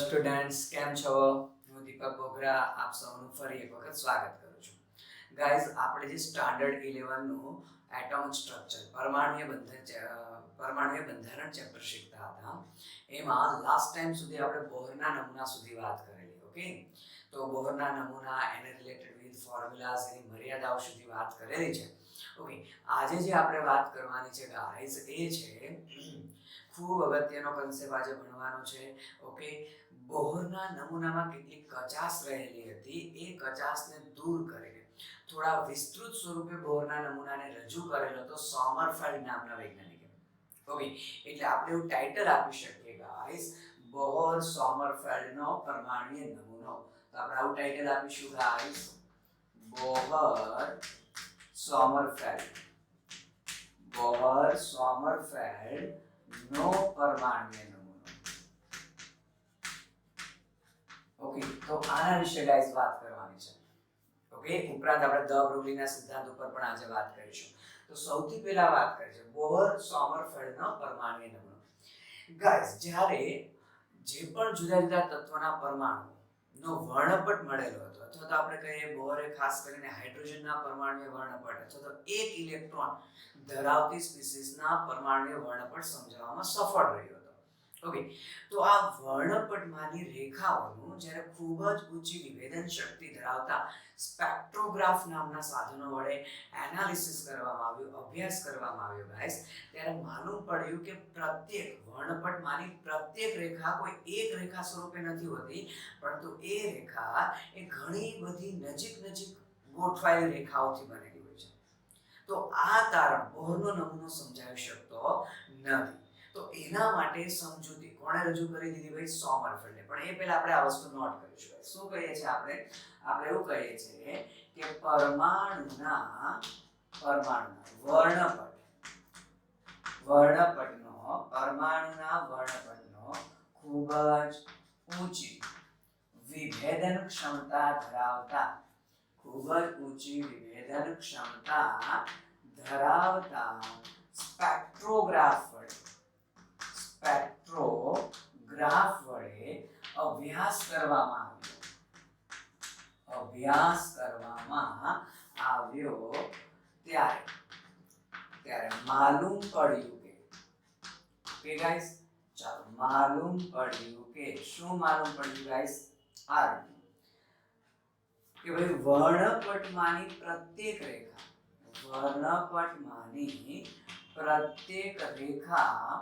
Students કેમ છો? હું દીપક બોગરા આપ સૌનું ફરી એક વખત સ્વાગત કરું છું. ગાઈઝ, આપણે જે સ્ટાન્ડર્ડ 11 નું એટોમિક સ્ટ્રક્ચર પરમાણુય બંધારણ ચેપ્ટર શીખતા હતા. એમાં લાસ્ટ ટાઈમ સુધી આપણે બોહરના નમૂના સુધી વાત કરેલી. ઓકે, તો બોહરના નમૂના, એને રિલેટેડ વિવિધ ફોર્મ્યુલાઝ, એની મર્યાદાઓ સુધી વાત કરેલી છે. ઓકે, આજે જે આપણે વાત કરવાની છે ગાઈઝ, એ છે ખૂબ અગત્યનો કન્સેપ્ટ આજે ભણવાનો છે. ઓકે, બોહરના નમૂનામાં કેટલી કચાશ રહેલી હતી, એ કચાશને દૂર કરીને થોડા વિસ્તૃત સ્વરૂપે બોહરના નમૂનાને રજૂ કરેલો હતો સોમરફેલ્ડ નામના વૈજ્ઞાનિકે. ઓકે, એટલે આપણે એવું ટાઇટલ આપી શકીએ ગાઈસ, બોહર સોમરફેલ્ડનો પરમાણ્વીય નમૂનો. તો આપણે આવું ટાઇટલ આપીશું ગાઈસ, બોહર સોમરફેલ્ડ નો પરમાણ્વીય નમૂનો. ઓકે, તો આના વિશે ગાઈસ વાત કરવાની છે. ઓકે, ઉપરાંત આપણે દ બ્રોગલીના સિદ્ધાંત ઉપર પણ આજે વાત કરીશું. તો સૌથી પહેલા વાત કરીએ છીએ બોહર સોમરફેલ્ડનો પરમાણ્વીય નમૂનો. ગાઈસ, જ્યારે જે પણ જુદા જુદા તત્વના પરમાણુનો વર્ણપટ મળેલો હતો, અથવા તો આપણે કહીએ બોહરે ખાસ કરીને હાઇડ્રોજનના પરમાણુય વર્ણપટ અથવા તો એક ઇલેક્ટ્રોન ધરાવતી સ્પીસીસના પરમાણુય વર્ણપટ સમજાવવામાં સફળ રહ્યો હતો. ઓકે, તો આ વર્ણપટમાંની રેખાઓનું જ્યારે ખૂબ જ ઊંચી વિભેદન શક્તિ ધરાવતા સ્પેક્ટ્રોગ્રાફ નામના સાધનો વડે એનાલિસિસ કરવામાં આવ્યું, અભ્યાસ કરવામાં આવ્યો ગાઈસ, ત્યારે માલુમ પડ્યું કે પ્રત્યેક વર્ણપટમાંની પ્રત્યેક રેખા કોઈ એક રેખા સ્વરૂપે નથી હોતી, પરંતુ એ રેખા એ ઘણી બધી નજીક ગોઠવાયેલી રેખાઓથી બનેલી હોય છે. તો આ તારણ બોહરનો નમૂનો સમજાવી શકતો નથી. તો એના માટે સમજૂતી કોણે રજૂ કરી દીધી? ભાઈ, સોમરફેલ્ડે. પણ એ પહેલા આપણે આ વસ્તુ નોટ કરીશું. શું કહીએ છીએ આપણે એવું કહીએ છીએ કે પરમાણુના વર્ણપટનો ખૂબ જ ઊંચી વિભેદન ક્ષમતા ધરાવતા સ્પેક્ટ્રોગ્રાફ વડે અભ્યાસ કરવામાં આવ્યો, ત્યારે માલુમ પડ્યું કે ગાઈસ, શું માલુમ પડ્યું ગાઈસ? આ કે ભાઈ વર્ણપટમાંની પ્રત્યેક રેખા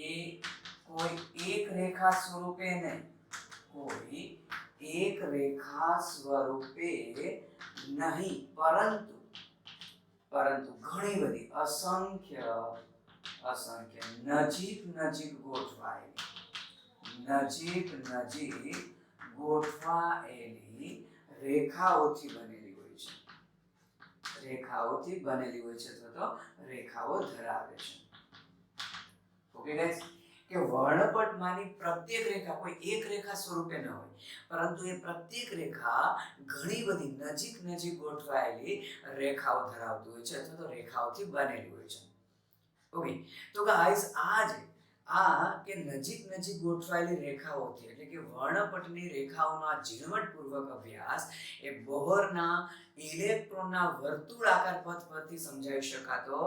એ કોઈ એક રેખા સ્વરૂપે નહીં, પરંતુ ઘણી બધી અસંખ્ય નજીક ગોઠવાયેલી રેખાઓથી બનેલી હોય છે અથવા તો રેખાઓ ધરાવે છે. ઓકે ગાઈસ, કે વર્ણપટમાંની પ્રત્યેક રેખા કોઈ એક રેખા સ્વરૂપે ન હોય, પરંતુ એ પ્રત્યેક રેખા ઘણી બધી નજીક ગોઠવાયેલી રેખાઓ ધરાવતી હોય છે અથવા તો રેખાઓથી બનેલી હોય છે. ઓકે, તો ગાઈસ, આ કે નજીક ગોઠવાયેલી રેખાઓથી, એટલે કે વર્ણપટની રેખાઓનો આ ઝીણવટપૂર્વક અભ્યાસ એ બોહરના ઇલેક્ટ્રોનના વર્તુળાકાર પથ પરથી સમજાવી શકાતો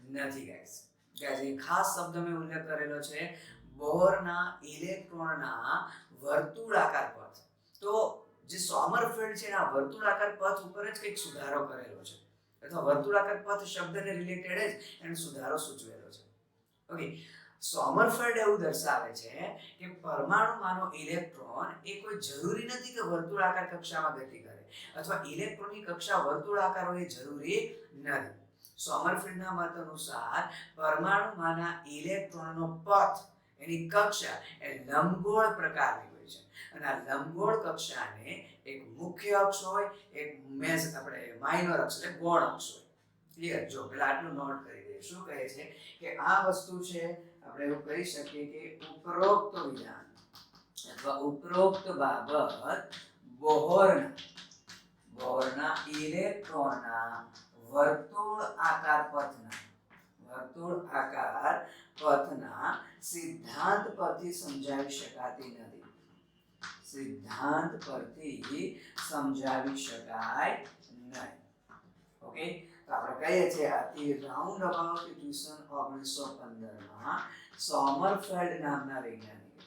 નથી ગાઈસ. જે ખાસ શબ્દ મેં ઉલ્લેખ કરેલો છે, બોહરના ઇલેક્ટ્રોનના વર્તુળાકાર પથ. તો જે સોમરફેલ્ડ છે એના વર્તુળાકાર પથ ઉપર જ કંઈક સુધારો કરેલો છે, અથવા વર્તુળાકાર પથ શબ્દને રિલેટેડ જ એનો સુધારો સૂચવેલો છે. ઓકે, સોમરફેલ્ડ એવું દર્શાવે છે કે પરમાણુમાંનો ઇલેક્ટ્રોન એ કોઈ જરૂરી નથી કે વર્તુળાકાર કક્ષામાં ગતિ કરે, અથવા ઇલેક્ટ્રોનની કક્ષા વર્તુળાકાર હોય જરૂરી નથી. સોમરફેલ્ડના મત અનુસાર પરમાણુમાંના ઇલેક્ટ્રોનનો પથ, એની કક્ષા એ લંબગોળ પ્રકારની હોય છે, અને આ લંબગોળ કક્ષાને એક મુખ્ય અક્ષ હોય, એક માઇનર અક્ષ એટલે ગૌણ અક્ષ હોય. ક્લિયર? જો પેલા આટલું નોટ કરી દઈએ. શું કહે છે કે આ વસ્તુ છે, આપણે એવું કહી શકીએ કે ઉપરોક્ત વિધાન અથવા ઉપરોક્ત બાબત બોહરના ઇલેક્ટ્રોનના વર્તુળ આકાર પથના સિદ્ધાંત પરથી સમજાવી શકાતી નથી. સિદ્ધાંત પરથી સમજાવી શકાય નહીં. ઓકે, તો આપણે કહીએ છીએ આથી રાઉન્ડ અબાઉટ ઈસવીસન 1915 માં સોમરફેલ્ડ નામના વૈજ્ઞાનિકે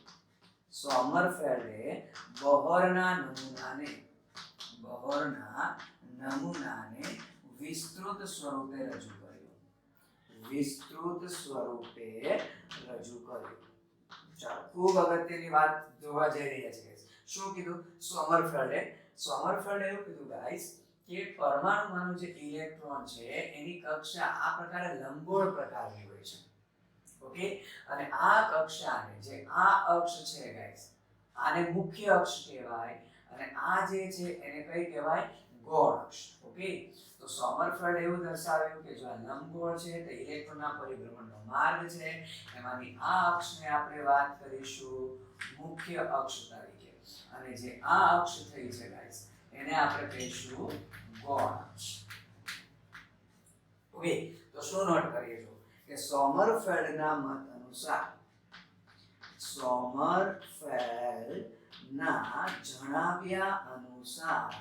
બોહરના નમૂનાને વિસ્તૃત સ્વરૂપે રજૂ કર્યો. ચાલો, ખૂબ અગત્યની વાત જોવા જઈ રહ્યા છે. શું કીધું સોમરફેલ્ડે એવું કીધું ગાઈસ કે પરમાણુમાંનો જે ઇલેક્ટ્રોન છે એની કક્ષા આ પ્રકારે લંબગોળ પ્રકારની હોય છે. ઓકે, અને આ કક્ષાને જે આ અક્ષ છે ગાઈસ, આને મુખ્ય અક્ષ કહેવાય અને આ જે છે એને કઈ કહેવાય? ગૌણ અક્ષ. ઓકે, તો સોમરફેલ્ડ એવું દર્શાવ્યું કે જો આ લંબગોળ છે તે ઇલેક્ટ્રોનના પરિભ્રમણનો માર્ગ છે, એમાંની આ અક્ષને આપણે વાત કરીશું મુખ્ય અક્ષ તરીકે, અને જે આ અક્ષ થઈ છે ગાઈસ એને આપણે કહીશું ગૌણ અક્ષ. ઓકે, તો શું નોટ કરીએ જો કે સોમરફેલ્ડના મત અનુસાર જણાવ્યા અનુસાર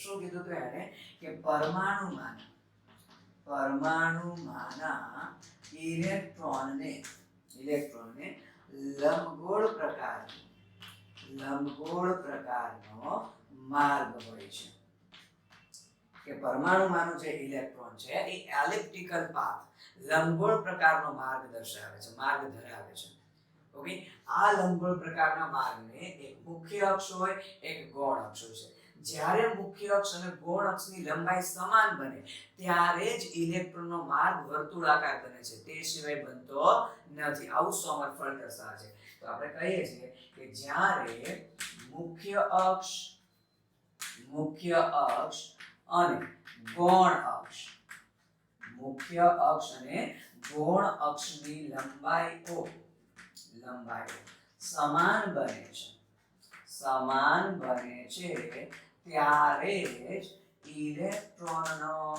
શું કીધું તો એને કે પરમાણુમાંના ઇલેક્ટ્રોનને લંબગોળ પ્રકારનો માર્ગ હોય છે. કે પરમાણુમાંનો જે ઇલેક્ટ્રોન છે એ એલિપ્ટિકલ પાથ, લંબગોળ પ્રકારનો માર્ગ ધરાવે છે. ઓકે, આ લંબગોળ પ્રકારના માર્ગને એક મુખ્ય અક્ષ હોય, એક ગૌણ અક્ષ હોય છે. જ્યારે મુખ્ય અક્ષ અને ગૌણ અક્ષની લંબાઈ સમાન બને ત્યારે જ ઇલેક્ટ્રોનનો માર્ગ વર્તુળાકાર બને છે, તે સિવાય બનતો નથી. આવું સોમરફેલ્ડ દર્શાવે છે. તો આપણે કહીએ છીએ કે જ્યારે મુખ્ય અક્ષ અને ગૌણ અક્ષની લંબાઈઓ સમાન બને છે ત્યારે જ ઇલેક્ટ્રોનના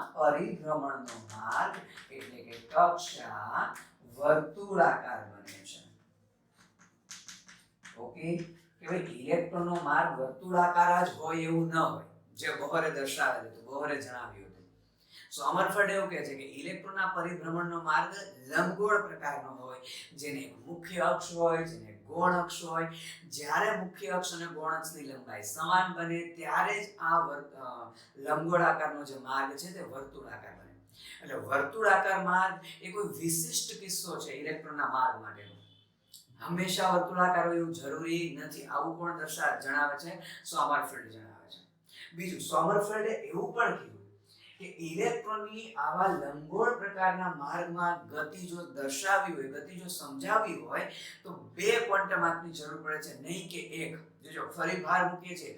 પરિભ્રમણનો માર્ગ એટલે કે કક્ષા વર્તુળાકાર બને છે. ઓકે, કે ભાઈ ઇલેક્ટ્રોનનો માર્ગ વર્તુળાકાર જ હોય એવું ન હોય, જે બોહરે દર્શાવેલું હતું, બોહરે જણાવ્યું હતું. સોમરફેલ્ડ એવું કહે છે કે ઇલેક્ટ્રોનના પરિભ્રમણનો માર્ગ લંબગોળ પ્રકારનો હોય, જેને એક મુખ્ય અક્ષ હોય, જેને ગૌણ અક્ષ હોય. જ્યારે મુખ્ય અક્ષ અને ગૌણ અક્ષની લંબાઈ સમાન બને ત્યારે જ આ લંબગોળાકારનો જે માર્ગ છે તે વર્તુળાકાર બને. એટલે વર્તુળાકાર માર્ગ એ કોઈ વિશિષ્ટ કિસ્સો છે ઇલેક્ટ્રોનના માર્ગ માટેનો. હંમેશા વર્તુળાકાર હોય એવું જરૂરી નથી. આવું કોણ જણાવે છે? સોમરફેલ્ડ જણાવે છે. બીજું, સોમરફેલ્ડે એવું પણ કીધું કે ઇલેક્ટ્રોનની આવા લંબગોળ પ્રકારના માર્ગમાં ગતિ જો દર્શાવી હોય, ગતિ જો સમજાવવી હોય તો 2 ક્વોન્ટમ આંકની જરૂર પડે છે, નહીં કે 1. જો ફરી ભાર મૂકીએ છીએ,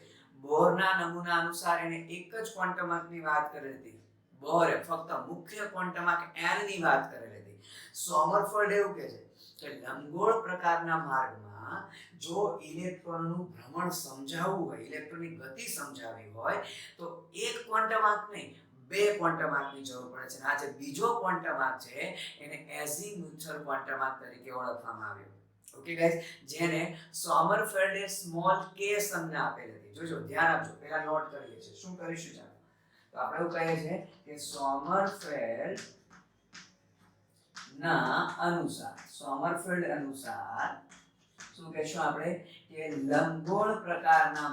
બોરના નમૂના અનુસાર એને એક જ ક્વોન્ટમ આંકની વાત કરેલી હતી. બોરે ફક્ત મુખ્ય ક્વોન્ટમ આંક n ની વાત કરેલી હતી. સોમરફેલ્ડ એવું કહે છે કે લંબગોળ પ્રકારના માર્ગમાં જો ઇલેક્ટ્રોનનું ભ્રમણ સમજાવવું હોય, ઇલેક્ટ્રોનની ગતિ સમજાવવી હોય તો 1 ક્વોન્ટમ આંક નહીં, 2 ક્વોન્ટમ આંકની જરૂર પડે છે. આ જે બીજો ક્વોન્ટમ આંક છે એને એઝીમ્યુથલ ક્વોન્ટમ આંક તરીકે ઓળખવામાં આવ્યો. ઓકે ગાઈસ, જેને સોમરફેલ્ડે સ્મોલ k સંજ્ઞા આપેલી હતી. જોજો, ધ્યાન આપજો, પહેલા નોટ કરીએ છીએ. શું કરીશું? ચાલો, તો આપણે એવું કહીએ છીએ કે સોમરફેલ્ડ અનુસાર શું કહેશું આપણે કે લંબગોળ પ્રકારના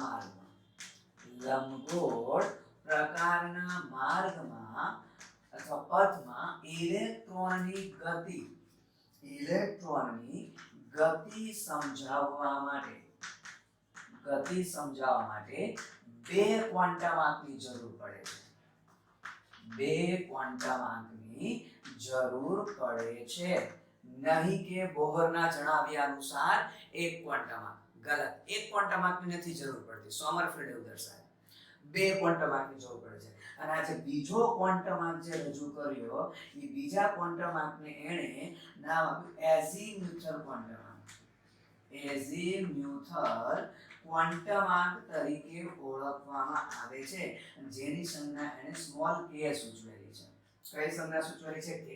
માર્ગમાં અથવા પથમાં ઇલેક્ટ્રોનની ગતિ સમજાવવા માટે 2 ક્વોન્ટમ આંકની જરૂર પડે છે. 2 ક્વોન્ટમ આંકની જરૂર પડે છે, નહીં કે બોહરના જણાવ્યા અનુસાર 1 ક્વોન્ટમ આંક. ગલત. 1 ક્વોન્ટમ આંકની નથી જરૂર પડતી. સોમરફેલ્ડ એવું દર્શાવે 2 ક્વોન્ટમ આંકની જરૂર પડે છે. અને આ જે બીજો ક્વોન્ટમ આંક જે રજૂ કર્યો એ બીજા ક્વોન્ટમ આંકને એણે નામ આપ્યું એઝીમ્યુથલ ક્વોન્ટમ આંક. એઝીમ્યુથલ ક્વોન્ટમ આંક તરીકે ઓળખવામાં આવે છે, જેની સંજ્ઞા એને સ્મોલ k સૂચવેલી છે. કઈ સંજ્ઞા સૂચવવાની છે કે.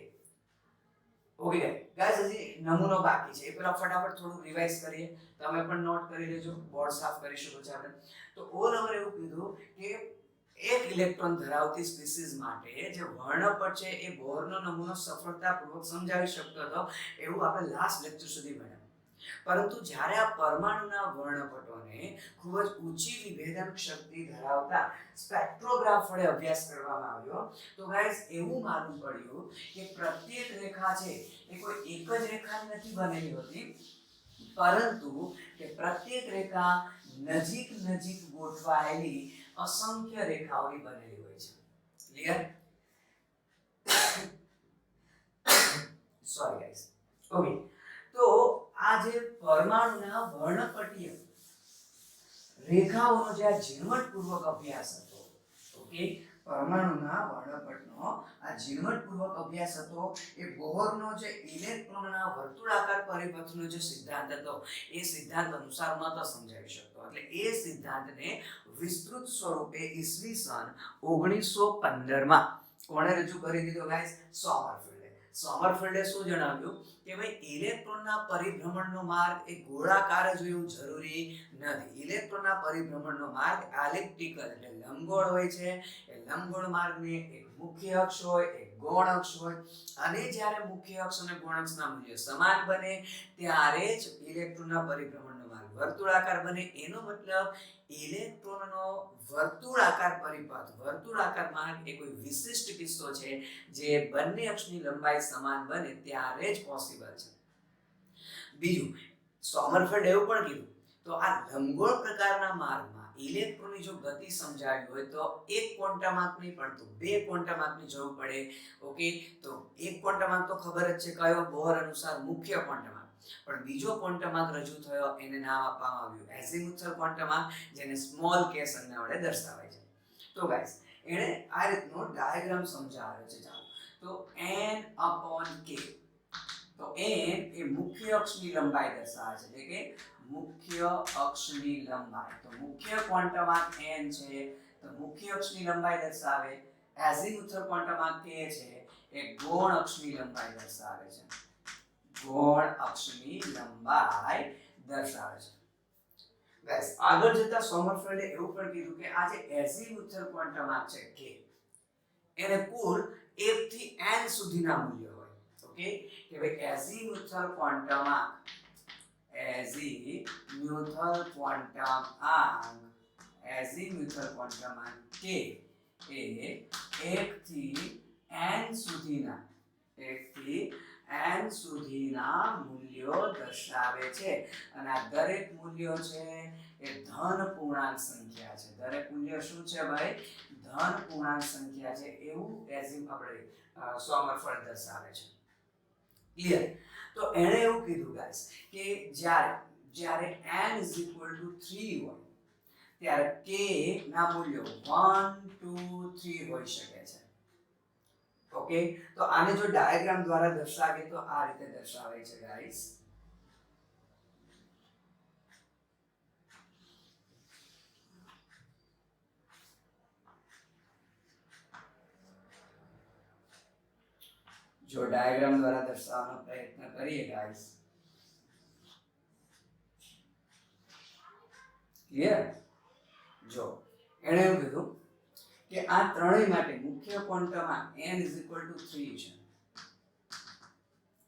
ઓકે ગાઈસ, હજી નમૂનો બાકી છે. એ પેલા ફટાફટ થોડું રિવાઇઝ કરીએ. તમે પણ નોટ કરી લેજો, બોર્ડ સાફ કરી શકો છો આપણે. તો ઓલ ઓવર એવું કીધું કે એક ઇલેક્ટ્રોન ધરાવતી સ્પીસીઝ માટે જે વર્ણપટ છે એ બોહરનો નમૂનો સફળતાપૂર્વક સમજાવી શકતો હતો, એવું આપણે લાસ્ટ લેક્ચર સુધી ભણ્યા. પરંતુ જ્યારે આ પરમાણુના વર્ણપટોને ખૂબ જ ઊંચી વિભેદન શક્તિ ધરાવતા સ્પેક્ટ્રોગ્રાફ વડે અભ્યાસ કરવામાં આવ્યો, તો ગાઈસ એવું માલુમ પડ્યું કે પ્રત્યેક રેખા છે એ કોઈ એક જ રેખા નથી બનેલી હોતી, પરંતુ કે પ્રત્યેક રેખા નજીક નજીક ગોઠવાયેલી અસંખ્ય રેખાઓની બનેલી હોય છે. ક્લિયર? Sorry guys. ઓકે, તો આ જે પરમાણુના વર્ણપટીય રેખાઓનો જે ઝીણવટપૂર્વક અભ્યાસ હતો, ઓકે, પરમાણુના વર્ણપટનો આ ઝીણવટપૂર્વક અભ્યાસ હતો, એ બોહરનો જે ઇલેક્ટ્રોનના વર્તુળાકાર પરિપથનો જે સિદ્ધાંત હતો એ સિદ્ધાંત અનુસાર નહોતો સમજાવી શકતો. એટલે એ સિદ્ધાંતને વિસ્તૃત સ્વરૂપે ઈસવીસન 1915 માં કોણે રજૂ કરી દીધો ગાઈસ? સોમરફેલ્ડે. સોમરફેલ્ડે શું જણાવ્યું કે ભાઈ ઇલેક્ટ્રોનના પરિભ્રમણનો માર્ગ એ ગોળાકાર જ એવું જરૂરી નથી. ઇલેક્ટ્રોનના પરિભ્રમણનો માર્ગ એલિપ્ટિકલ એટલે લંબગોળ હોય છે. એ લંબગોળ માર્ગને એક મુખ્ય અક્ષ હોય, એક ગૌણ અક્ષ હોય, અને જ્યારે મુખ્ય અક્ષ અને ગૌણ અક્ષના મૂલ્ય સમાન બને ત્યારે જ ઇલેક્ટ્રોનના પરિભ્રમણનો માર્ગ વર્તુળાકાર બને. એનો મતલબ ઇલેક્ટ્રોનનો વર્તુળાકાર પરિપથ, વર્તુળાકાર માર્ગ એ કોઈ વિશિષ્ટ કિસ્સો છે જે બંને અક્ષની લંબાઈ સમાન બને ત્યારે જ પોસિબલ છે. બીજું, સોમરફેલ્ડ એવું પણ કીધું, તો આ લંબગોળ પ્રકારના માર્ગમાં ઇલેક્ટ્રોનની જો ગતિ સમજાવી હોય તો એક ક્વોન્ટમ આંક નહીં પણ તો બે ક્વોન્ટમ આંકની જરૂર પડે. ઓકે, તો એક ક્વોન્ટમ આંક તો ખબર જ છે કયો? બોહર અનુસાર મુખ્ય ક્વોન્ટમ આંક. પણ બીજો ક્વોન્ટમ આંક રજૂ થયો, એને નામ આપવામાં આવ્યું એઝીમુથલ ક્વોન્ટમ આંક, જેને સ્મોલ કે સંજ્ઞા વડે દર્શાવાય છે. તો ગાઈસ, એણે આ રીતનો ડાયાગ્રામ સમજાવ્યો છે. ચાલો, તો n/k, તો n એ મુખ્ય અક્ષની લંબાઈ દર્શાવે છે, એટલે કે મુખ્ય અક્ષની લંબાઈ. તો મુખ્ય ક્વોન્ટમ આંક n છે, તો મુખ્ય અક્ષની લંબાઈ દર્શાવે. એઝીમુથલ ક્વોન્ટમ આંક k છે, એ ગૌણ અક્ષની લંબાઈ દર્શાવે છે. ગૌણ અક્ષની લંબાઈ દર્શાવે છે. ગાઈસ, આગળ જતા સોમરફેલ્ડે એવું પણ કીધું કે આ જે એઝીમુથલ ક્વોન્ટમ આંક છે k, એને કુલ 1 થી n સુધીના મૂલ્યો હોય. ઓકે, કે ભાઈ એઝીમુથલ ક્વોન્ટમ આંક, એઝીમુથલ ક્વોન્ટમ આંક, એઝીમુથલ ક્વોન્ટમ આંક k એ 1 થી n સુધીના મૂલ્યો દર્શાવે છે. અને આ દરેક મૂલ્યો છે એ ધન પૂર્ણાંક સંખ્યા છે. દરેક મૂલ્ય શું છે ભાઈ? ધન પૂર્ણાંક સંખ્યા છે, એવું આપણે સોમરફેલ્ડ દર્શાવે છે. ક્લિયર? તો એણે એવું કીધું ગાઈસ કે જ્યારે n = 3 હોય ત્યારે k ના મૂલ્યો 1 2 3 હોઈ શકે છે. ઓકે, તો આને જો ડાયાગ્રામ દ્વારા દર્શાવીએ તો આ રીતે દર્શાવાય છે ગાઈસ. જો ડાયાગ્રામ દ્વારા દર્શાવવાનો પ્રયત્ન કરીએ ગાઈસ. ક્લિયર? જો એણે એવું કીધું કે આ ત્રણેય માટે મુખ્ય ક્વોન્ટમ આંક n = 3 છે.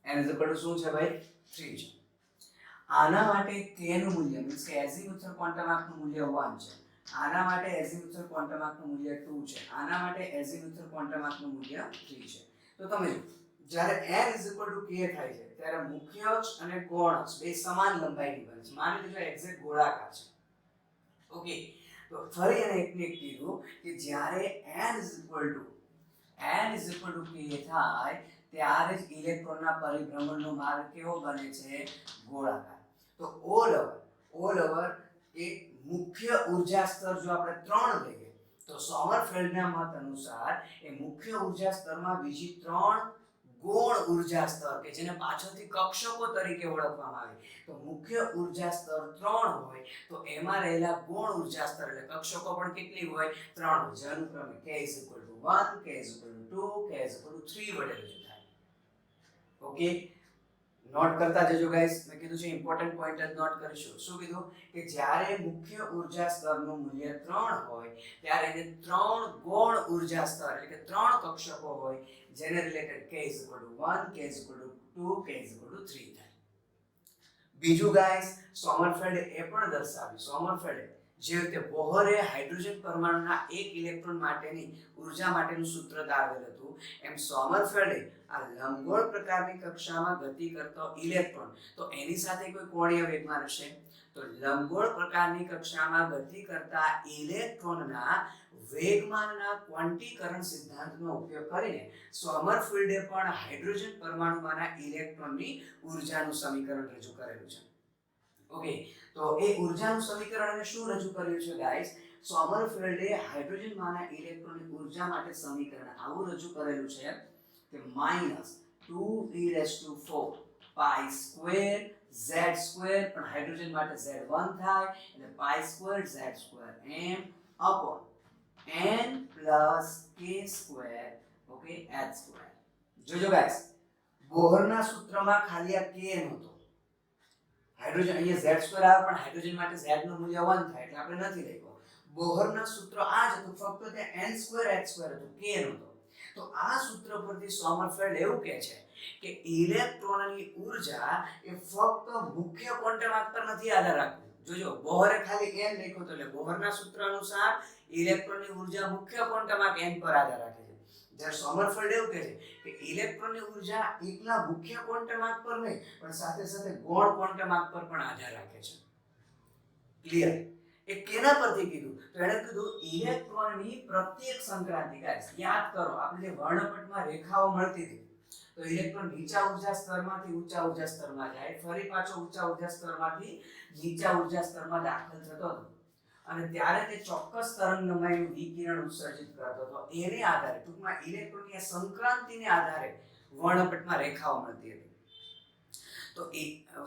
n = શું છે ભાઈ? 3 છે. આના માટે k નું મૂલ્ય મીન્સ કે એઝીમુથલ ક્વોન્ટમ આંકનું મૂલ્ય 1 છે. આના માટે એઝીમુથલ ક્વોન્ટમ આંકનું મૂલ્ય 2 છે. આના માટે એઝીમુથલ ક્વોન્ટમ આંકનું મૂલ્ય 3 છે. તો તમે જો, જ્યારે n = k થાય છે ત્યારે મુખ્ય અક્ષ અને ગૌણ અક્ષ બે સમાન લંબાઈની બને છે. માની લીધો એક્ઝેક્ટ ગોળાકાર છે. ઓકે, તો ફરી એને એકને એક કીધું કે જ્યારે n = k થાય ત્યારે જ ઇલેક્ટ્રોનના પરિભ્રમણનો માર્ગ કેવો બને છે? ગોળાકાર. તો ઓલ ઓવર એ મુખ્ય ઉર્જા સ્તર જો આપણે 3 લઈએ તો સોમરફેલ્ડના મત અનુસાર એ મુખ્ય ઉર્જા સ્તરમાં બીજી 3 ગૌણ ઉર્જા સ્તર કે જેને પાછળથી કક્ષકો તરીકે ઓળખવામાં આવે, તો મુખ્ય ઉર્જા સ્તર 3 હોય તો એમાં રહેલા ગૌણ ઉર્જા સ્તર એટલે કક્ષકો પણ કેટલી હોય? 3 હોય. જે અનુક્રમે k = 1 1, k is equal to 2, k is equal to 3 વડે રજૂ થાય. ઓકે, નોટ કરતા જજો ગાઈસ. મેં કીધું છે ઇમ્પોર્ટન્ટ પોઈન્ટ જ નોટ કરીશું. શું કીધું કે જ્યારે મુખ્ય ઊર્જા સ્તરનું મૂલ્ય 3 હોય ત્યારે એને 3 ગૌણ ઊર્જા સ્તર એટલે કે 3 કક્ષકો હોય જેને related k is equal to 1, k is equal to 2, k is equal to 3 થાય. બીજું ગાઈસ, સોમરફેલ્ડે એ પણ દર્શાવ્યું, સોમરફેલ્ડે જે રીતે બોહરે હાઇડ્રોજન પરમાણુના એક ઇલેક્ટ્રોન માટેની ઊર્જા માટેનું સૂત્ર તારવેલ હતું, એમ સોમરફેલ્ડે આ લંબગોળ પ્રકારની કક્ષામાં ગતિ કરતો ઇલેક્ટ્રોન, તો એની સાથે કોઈ કોણીય વેગમાન હશે. તો લંબગોળ પ્રકારની કક્ષામાં ગતિ કરતા ઇલેક્ટ્રોનના વેગમાનના ક્વોન્ટીકરણ સિદ્ધાંતનો ઉપયોગ કરીને સોમરફેલ્ડે પણ હાઇડ્રોજન પરમાણુમાંના ઇલેક્ટ્રોનની ઊર્જાનું સમીકરણ રજૂ કરેલું છે. ઓકે, તો એ ઊર્જાનું સમીકરણ અને શું રજૂ કર્યું છે ગાઈસ? સોમરફેલ્ડે હાઇડ્રોજનમાંના ઇલેક્ટ્રોનની ઊર્જા માટે સમીકરણ આવું રજૂ કરેલું છે કે -2e⁴ પાઈ સ્ક્વેર z² પણ હાઇડ્રોજન માટે z1 થાય એટલે પાઈ² z² m upon n + k², okay, h². જોજો ગાઈસ, બોહરના સૂત્રમાં ખાલી આ k નહોતો. હાઇડ્રોજન અહીંયા z² આવે પણ હાઇડ્રોજન માટે z નું મૂલ્ય 1 થાય એટલે આપણે નથી લખ્યો. બોહરના સૂત્ર આ જ હતું, ફક્ત ત્યાં n² h² હતું, k નહોતો. તો આ સૂત્ર પરથી સોમરફેલ્ડ એવું કહે છે કે ઇલેક્ટ્રોનની ઊર્જા એ ફક્ત મુખ્ય ક્વોન્ટમ આંક પર નથી આધાર રાખતી. જોજો, બોહરે ખાલી n લખ્યું તો એટલે બોહરના સૂત્ર અનુસાર ઇલેક્ટ્રોનની ઊર્જા મુખ્ય ક્વોન્ટમ આંક n પર આધાર રાખે છે. જ્યારે સોમરફેલ્ડ એવું કહે છે કે ઇલેક્ટ્રોનની ઊર્જા એકલા મુખ્ય ક્વોન્ટમ આંક પર નહીં પણ સાથે સાથે ગૌણ ક્વોન્ટમ આંક પર પણ આધાર રાખે છે. ક્લિયર? એ કેના પરથી કીધું? તો એણે કીધું ઇલેક્ટ્રોનની પ્રત્યેક સંક્રાંતિ. ગાઈસ યાદ કરો, આપણે જે વર્ણપટમાં રેખાઓ મળતી હતી, તો ઇલેક્ટ્રોન નીચા ઊર્જા સ્તરમાંથી ઊંચા ઊર્જા સ્તરમાં જાય, ફરી પાછો ઊંચા ઊર્જા સ્તરમાંથી નીચા ઊર્જા સ્તરમાં દાખલ થતો હતો અને ત્યારે તે ચોક્કસ તરંગલંબાઈનું વિકિરણ ઉત્સર્જિત કરતો હતો. એને આધારે, ટૂંકમાં ઇલેક્ટ્રોનની સંક્રાંતિને આધારે વર્ણપટમાં રેખાઓ મળતી હતી. તો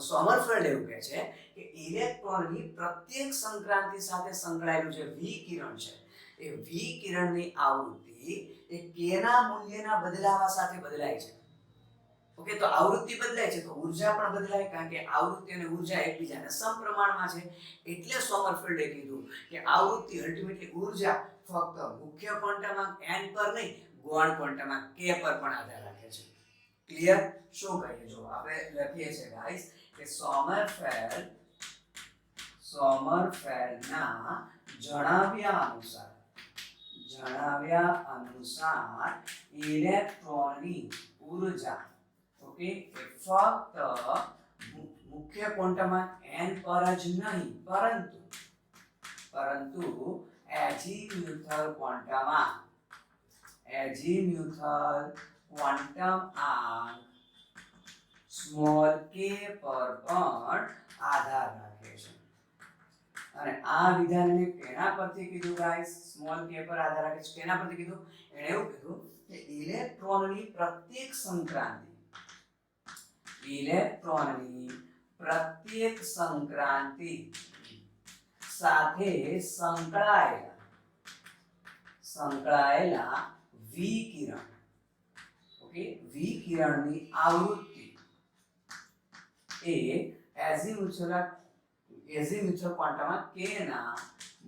સોમરફેલ્ડ એવું કહે છે કે ઇલેક્ટ્રોનની પ્રત્યેક સંક્રાંતિ સાથે સંકળાયેલું જે વિકિરણ છે એ વિકિરણની આવૃત્તિ એ k ના મૂલ્યના બદલાવા સાથે બદલાય છે. ઓકે, તો આવૃત્તિ બદલાય છે તો ઊર્જા પણ બદલાય, કારણ કે આવૃત્તિ અને ઊર્જા એકબીજાને સમપ્રમાણમાં છે. એટલે સોમરફેલ્ડે કીધું કે આવૃત્તિ અલ્ટિમેટલી ઊર્જા ફક્ત મુખ્ય ક્વોન્ટમ આંક n પર નહીં, ગૌણ ક્વોન્ટમ આંક k પર પણ આધાર રાખે છે. ક્લિયર? શું કહીએ? જો આપણે લખીએ છીએ ગાઈસ કે સોમરફેલ્ડના જણાવ્યા અનુસાર ઇલેક્ટ્રોનની ઊર્જા, ઓકે, એ ફક્ત મુખ્ય ક્વોન્ટમ આંક n પર જ નહીં પરંતુ એઝીમ્યુથલ ક્વોન્ટમ આંક સ્મોલ k પર પણ આધાર રાખે છે. અને આ વિધાનને કેના પરથી કીધું ગાઈસ? સ્મોલ k પર આધાર રાખે છે. કેના પરથી કીધું? એણે એવું કીધું કે ઇલેક્ટ્રોનની પ્રત્યેક સંક્રાંતિ સાથે સંકળાયેલા વિકિરણ, ઓકે, વિકિરણની આવૃત્તિ એ એઝીમ્યુથલ ક્વોન્ટમ k ના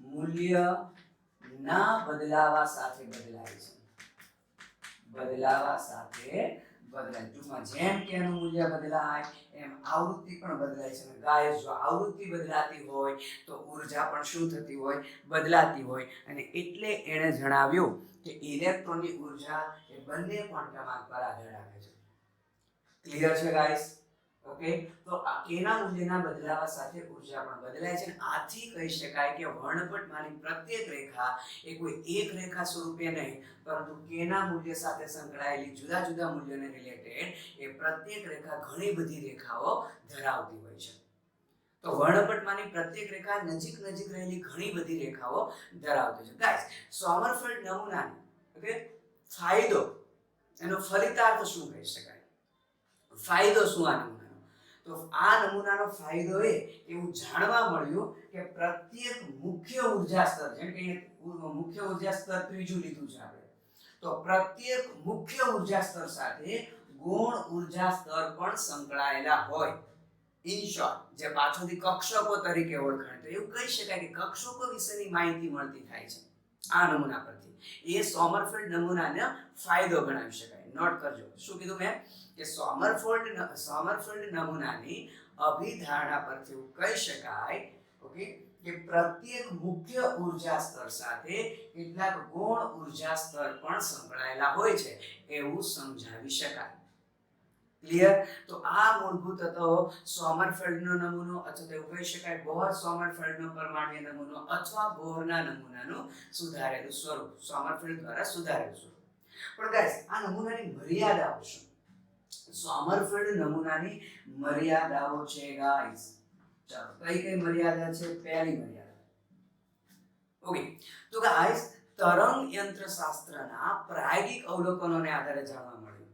મૂલ્યના બદલાવા સાથે બદલાય છે. ટૂંકમાં જેમ k નું મૂલ્ય બદલાય એમ આવૃત્તિ પણ બદલાય છે. ગાઈસ, જો આવૃત્તિ બદલાતી હોય તો ઊર્જા પણ શું થતી હોય? બદલાતી હોય. અને એટલે એણે જણાવ્યું કે ઇલેક્ટ્રોનની ઊર્જા એ બંને ક્વોન્ટમ આંક પર આધાર રાખે છે. ક્લિયર છે ગાઈસ? ઓકે, તો આ k ના મૂલ્યના બદલાવા સાથે ઊર્જા પણ બદલાય છે. આથી કહી શકાય કે વર્ણપટમાંની પ્રત્યેક રેખા એ કોઈ એક રેખા સ્વરૂપે નહીં પરંતુ k ના મૂલ્ય સાથે સંકળાયેલી જુદા જુદા મૂલ્યોને રિલેટેડ એ પ્રત્યેક રેખા ઘણી બધી રેખાઓ ધરાવતી હોય છે. તો વર્ણપટમાંની પ્રત્યેક રેખા નજીક રહેલી ઘણી બધી રેખાઓ ધરાવતી છે. ગાઈસ, સોમરફેલ્ડ નમૂનાની, ઓકે, ફાયદો, એનો ફલિતાર્થ શું કહી શકાય? ફાયદો શું આ નમૂનાનો? તો આ નમૂનાનો ફાયદો એવું જાણવા મળ્યું કે પ્રત્યેક મુખ્ય ઊર્જા સ્તર, જેમ કે મુખ્ય ઊર્જા સ્તર ત્રીજું લીધું છે આપણે, તો પ્રત્યેક મુખ્ય ઉર્જા સ્તર સાથે ગૌણ ઉર્જા સ્તર પણ સંકળાયેલા હોય. ઇન શોર્ટ, જે પાછળથી કક્ષકો તરીકે ઓળખાય, તો એવું કહી શકાય કે કક્ષકો વિશેની માહિતી મળતી થાય છે આ નમૂના પરથી. એ સોમરફેલ્ડ નમૂનાનો ફાયદો ગણાવી શકાય. નોટ કરજો શું કીધું મેં કે સોમરફેલ્ડ નમૂનાની અભિધારણા પરથી એવું કહી શકાય ઓકે કે પ્રત્યેક મુખ્ય ઉર્જા સ્તર સાથે કેટલાક ગૌણ ઉર્જા સ્તર પણ સંકળાયેલા હોય છે એવું સમજાવી શકાય. ક્લિયર? તો આ મૂળભૂત હતો સોમરફેલ્ડનો નમૂનો, અથવા એવું કહી શકાય બોહર સોમરફેલ્ડનો પરમાણ્વીય નમૂનો, અથવા બોહરના નમૂનાનું સુધારેલું સ્વરૂપ, સોમરફેલ્ડ દ્વારા સુધારેલું સ્વરૂપ. પણ ગાઈસ, આ નમૂનાની મર્યાદાઓ શું? સોમરફેલ્ડ નમૂનાની મર્યાદાઓ છે ગાઈસ. ચાલો, કઈ મર્યાદા છે? પહેલી મર્યાદા ઓકે, તો ગાઈસ તરંગ યંત્રશાસ્ત્રના પ્રાયોગિક અવલોકનોને આધારે જાણવા મળ્યું,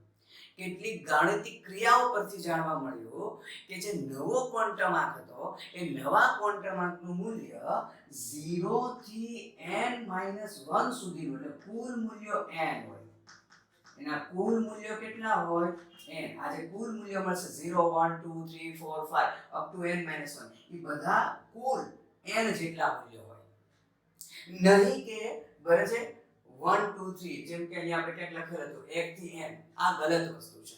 કેટલીક ગાણિતિક ક્રિયાઓ પરથી જાણવા મળ્યું કે જે નવો ક્વોન્ટમ આંક હતો એ નવા ક્વોન્ટમ આંકનું મૂલ્ય 0 થી n-1 સુધીનું, એટલે કુલ મૂલ્યો n હોય. એના કુલ મૂલ્યો કેટલા હોય? n. આજે કુલ મૂલ્ય મળશે 0 1 2 3 4 5 અપ ટુ n-1. એ બધા કુલ n જેટલા મૂલ્યો હોય. નહીં કે બરાબર છે 1 2 3, જેમ કે અહીંયા આપણે કેટલા લખેલું હતું 1 થી n. આ ગલત વસ્તુ છે.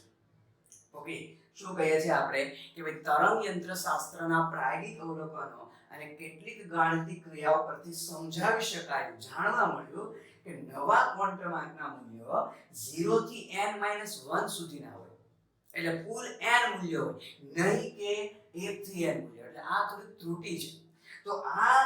ઓકે, શું કહીએ છીએ આપણે કે ભાઈ તરંગ યંત્રશાસ્ત્રના પ્રાયોગિક અવલોકનો અને કેટલીક ગાણિતિક ક્રિયાઓ પરથી સમજાવી શકાય, જાણવા મળ્યું કે નવા ક્વોન્ટમ આંકના મૂલ્યો 0 થી n-1 સુધીના હોય. એટલે કુલ n મૂલ્યો હોય, નહીં કે 1 થી n મૂલ્યો. એટલે આ થોડી ત્રુટિ છે. તો આ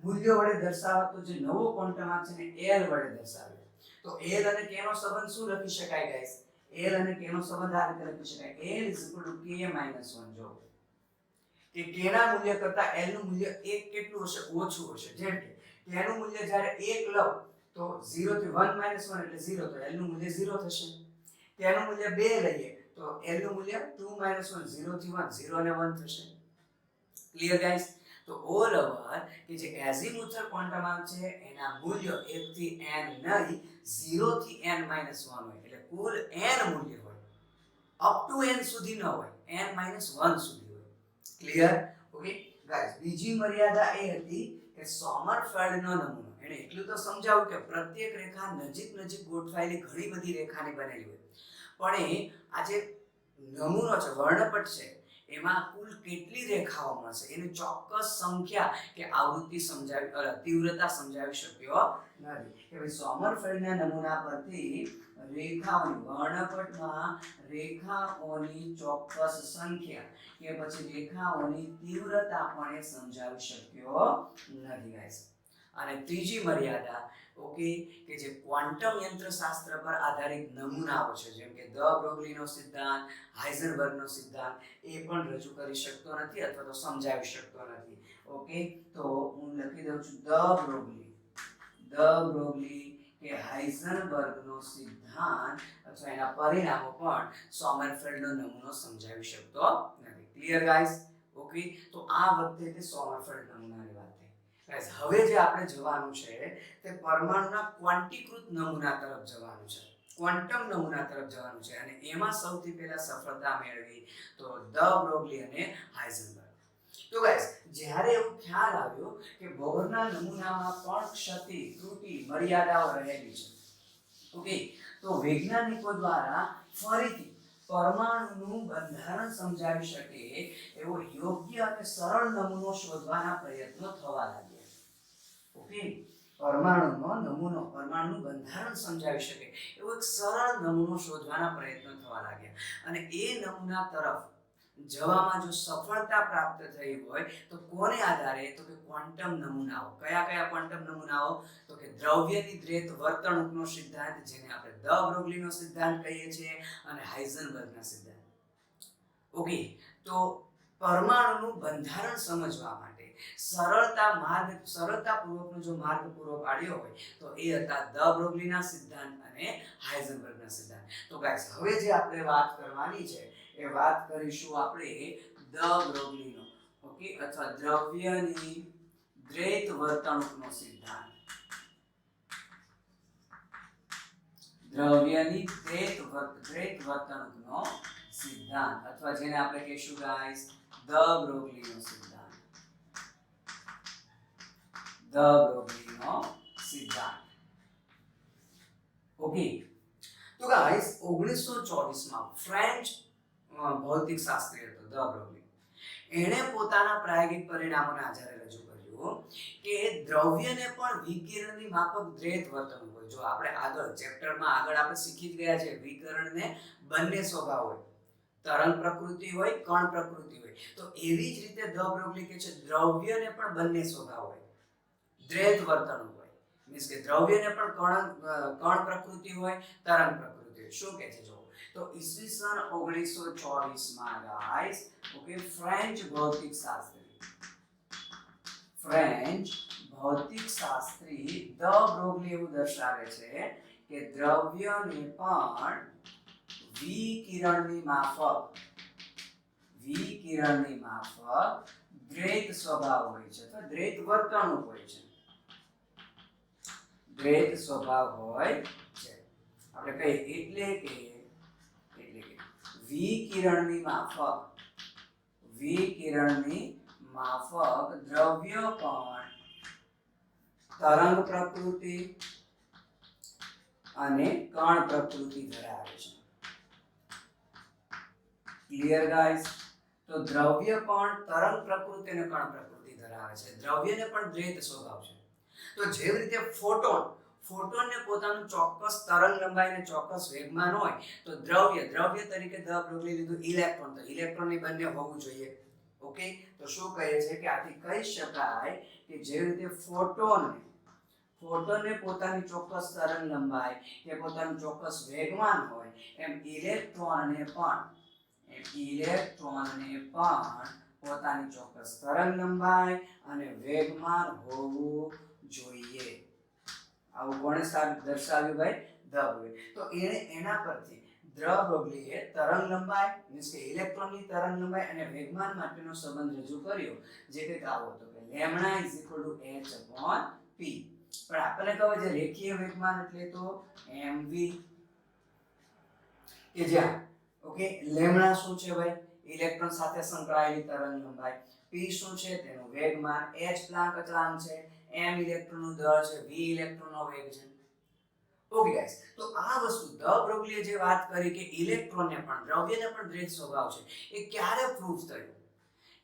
મૂલ્યો વડે દર્શાવાતો જે નવો ક્વોન્ટમ આંક છે ને l વડે દર્શાવ્યો. તો l અને k નો સંબંધ શું લખી શકાય ગાઈસ? l અને k નો સંબંધ આ રીતે લખી શકાય, l k-1. જો કે k ના મૂલ્ય કરતા l નું મૂલ્ય 1 કેટલું હશે? ઓછું હશે. જેમ કે k નું મૂલ્ય જ્યારે 1 લઉં તો 0 થી 1-1 એટલે 0, તો l નું મૂલ્ય 0 થશે. k નું મૂલ્ય 2 લઈએ તો l નું મૂલ્ય 2-1, 0 થી 1, 0 અને 1 થશે. Clear guys? તો ઓલ ઓવર કે જે એઝીમુથલ ક્વોન્ટમ આંક છે એના મૂલ્યો 1 થી n નહીં, 0 થી n-1 હોય. એટલે કુલ n મૂલ્ય હોય, અપ ટુ n સુધી ન હોય, n-1 સુધી હોય. ક્લિયર? ઓકે ગાઈસ, બીજી મર્યાદા એ હતી કે સોમરફેલ્ડનો નમૂનો, એને એટલું તો સમજાવ્યું કે પ્રત્યેક રેખા નજીક નજીક ગોઠવાયેલી ઘણી બધી રેખાની બનેલી હોય. પણ એ આ જે નમૂનો છે, વર્ણપટ છે, એમાં કુલ કેટલી રેખાઓ મળશે એની ચોક્કસ સંખ્યા કે આવૃત્તિ સમજાવી, તીવ્રતા સમજાવી શક્યો નથી. કે ભાઈ સોમરફેલ્ડના નમૂના પરથી રેખાઓની, વર્ણપટમાં રેખાઓની ચોક્કસ સંખ્યા કે પછી રેખાઓની તીવ્રતા પણ એ સમજાવી શક્યો નથી ગાઈસ. અને ત્રીજી મર્યાદા ઓકે કે જે ક્વોન્ટમ યંત્રશાસ્ત્ર પર આધારિત નમૂનાઓ છે, જેમ કે દ બ્રોગલીનો સિદ્ધાંત, હાઇઝનબર્ગનો સિદ્ધાંત, એ પણ રજૂ કરી શકતો નથી અથવા તો સમજાવી શકતો નથી. ઓકે, તો હું લખી દઉં છું દ બ્રોગલી કે હાઇઝનબર્ગનો સિદ્ધાંત અથવા એના પરિણામો પણ સોમરફેલ્ડનો નમૂનો સમજાવી શકતો નથી. Clear guys? ઓકે, તો આ વખતે તે સોમરફેલ્ડ નમૂનાની વાત થઈ. ગાઈસ, હવે જે આપણે જવાનું છે તે પરમાણુના ક્વોન્ટીકૃત નમૂના તરફ જવાનું છે, ક્વોન્ટમ નમૂના તરફ જવાનું છે. અને એમાં સૌથી પહેલા સફળતા મેળવી તો દ બ્રોગલી અને હાઇઝનબર્ગ. તો ગાઈસ, જ્યારે એવું ખ્યાલ આવ્યો કે બોહરના નમૂનામાં પણ ક્ષતિ, ત્રુટિ, મર્યાદાઓ રહેલી છે, ઓકે, તો વૈજ્ઞાનિકો દ્વારા ફરીથી પરમાણુનું બંધારણ સમજાવી શકે એવો યોગ્ય અને સરળ નમૂનો શોધવાના પ્રયત્નો થવા લાગ્યા. ઓકે, પરમાણુનું બંધારણ સમજાવી શકે એવો એક સરળ નમૂનો શોધવાના પ્રયત્નો થવા લાગ્યા. અને એ નમૂના તરફ જવામાં જો સફળતા પ્રાપ્ત થઈ હોય તો કોને આધારે? તો કે ક્વોન્ટમ નમૂનાઓ. કયા કયા ક્વોન્ટમ નમૂનાઓ? તો કે દ્રવ્યની દ્વૈત વર્તણૂકનો સિદ્ધાંત, જેને આપણે દ બ્રોગલીનો સિદ્ધાંત કહીએ છીએ, અને હાઇઝનબર્ગના સિદ્ધાંત. ઓકે, તો પરમાણુનું બંધારણ સમજવા માટે સરળતાપૂર્વકનો જો માર્ગ પૂરો પાડ્યો હોય તો એ હતા દ બ્રોગલીના સિદ્ધાંત અને હાઇઝનબર્ગના સિદ્ધાંત. તો ગાઈસ, હવે જે આપણે વાત કરવાની છે એ વાત કરીશું આપણે દ બ્રોગલીનો, ઓકે, અથવા દ્રવ્યની દ્વૈત વર્તણૂકનો સિદ્ધાંત. દ દ્રવ્યની દ્વૈત વર્તણૂકનો સિદ્ધાંત, અથવા જેને આપણે કહીશું ગાઈસ ધ બ્રોગલીનો સિદ્ધાંત. ધ બ્રોગલીનો સિદ્ધાંત. ઓકે, તો ગાઈસ 1924 માં ફ્રેન્ચ ભૌતિક શાસ્ત્રી હતો ધ બ્રોગલી. એણે પોતાના પ્રાયોગિક પરિણામોના આધારે રજૂ કર્યું કે દ્રવ્યને પણ વિકિરણની માફક દ્વૈત વર્તણૂક હોય. જો આપણે આગળ ચેપ્ટરમાં આપણે શીખી જ ગયા છે વિકિરણને બંને સ્વભાવ હોય, તરંગ પ્રકૃતિ હોય, કણ પ્રકૃતિ હોય. તો એવી જ રીતે ધ બ્રોગલી કહે છે દ્રવ્યને પણ બંને સ્વભાવ હોય, દ્વૈત વર્તણૂક હોય. મીન્સ કે દ્રવ્યને પણ કણ પ્રકૃતિ હોય, તરંગ પ્રકૃતિ હોય. શું કહે છે જો, તો ઈસવીસન 1924 માં ગાઈસ ઓકે ફ્રેન્ચ ભૌતિક શાસ્ત્રી ધ બ્રોગલી એવું દર્શાવે છે કે દ્રવ્યને પણ વિકિરણની માફક દ્વૈત સ્વભાવ હોય છે, અથવા દ્વૈત વર્તણૂક હોય છે. દ્વૈત સ્વભાવ હોય છે. આપણે કહીએ એટલે કે વિકિરણની માફક દ્રવ્ય પણ તરંગ પ્રકૃતિ અને કણ પ્રકૃતિ ધરાવે છે. Clear guys? તો દ્રવ્ય પણ તરંગ પ્રકૃતિ અને કણ પ્રકૃતિ ધરાવે છે. દ્રવ્યને પણ દ્વૈત સ્વભાવ છે. તો જેવી રીતે ફોટોનને પોતાનું ચોક્કસ તરંગ લંબાઈ અને ચોક્કસ વેગમાન હોય, તો દ્રવ્ય તરીકે ધ બ્રોગલી લીધું ઇલેક્ટ્રોન, તો ઇલેક્ટ્રોનની બંને હોવું જોઈએ. ઓકે, તો શું કહે છે કે આથી કહી શકાય કે જેવી રીતે ફોટોનને પોતાની ચોક્કસ તરંગ લંબાઈ કે પોતાનું ચોક્કસ વેગમાન હોય, એમ ઇલેક્ટ્રોનને પણ પોતાની ચોક્કસ તરંગ લંબાઈ અને વેગમાન હોવું જોઈએ. આવું કોણે દર્શાવ્યું ભાઈ? The Broglie. તો એના પરથી ધ બ્રોગલીએ તરંગ લંબાઈ મીન્સ કે ઇલેક્ટ્રોનની તરંગ લંબાઈ અને વેગમાન માટેનો સંબંધ રજૂ કર્યો, જે કંઈક આવો હતો કે λ = h/p. પણ આપણને ખબર છે રેખીય વેગમાન એટલે તો mv, કે જ્યાં ઓકે લેમ્ડા શું છે ભાઈ? ઇલેક્ટ્રોન સાથે સંકળાયેલી તરંગ લંબાઈ. p શું છે? તેનું વેગમાન. h પ્લાન્ક અચળાંક છે. m ઇલેક્ટ્રોનનું દળ છે. v ઇલેક્ટ્રોનનો વેગ છે. ઓકે ગાઈસ, તો આ વસ્તુ ધ બ્રોગલીએ જે વાત કરી કે ઇલેક્ટ્રોનને પણ દ્રવ્યને પણ દ્વૈત સ્વભાવ છે, એ ક્યારે પ્રૂફ થયું?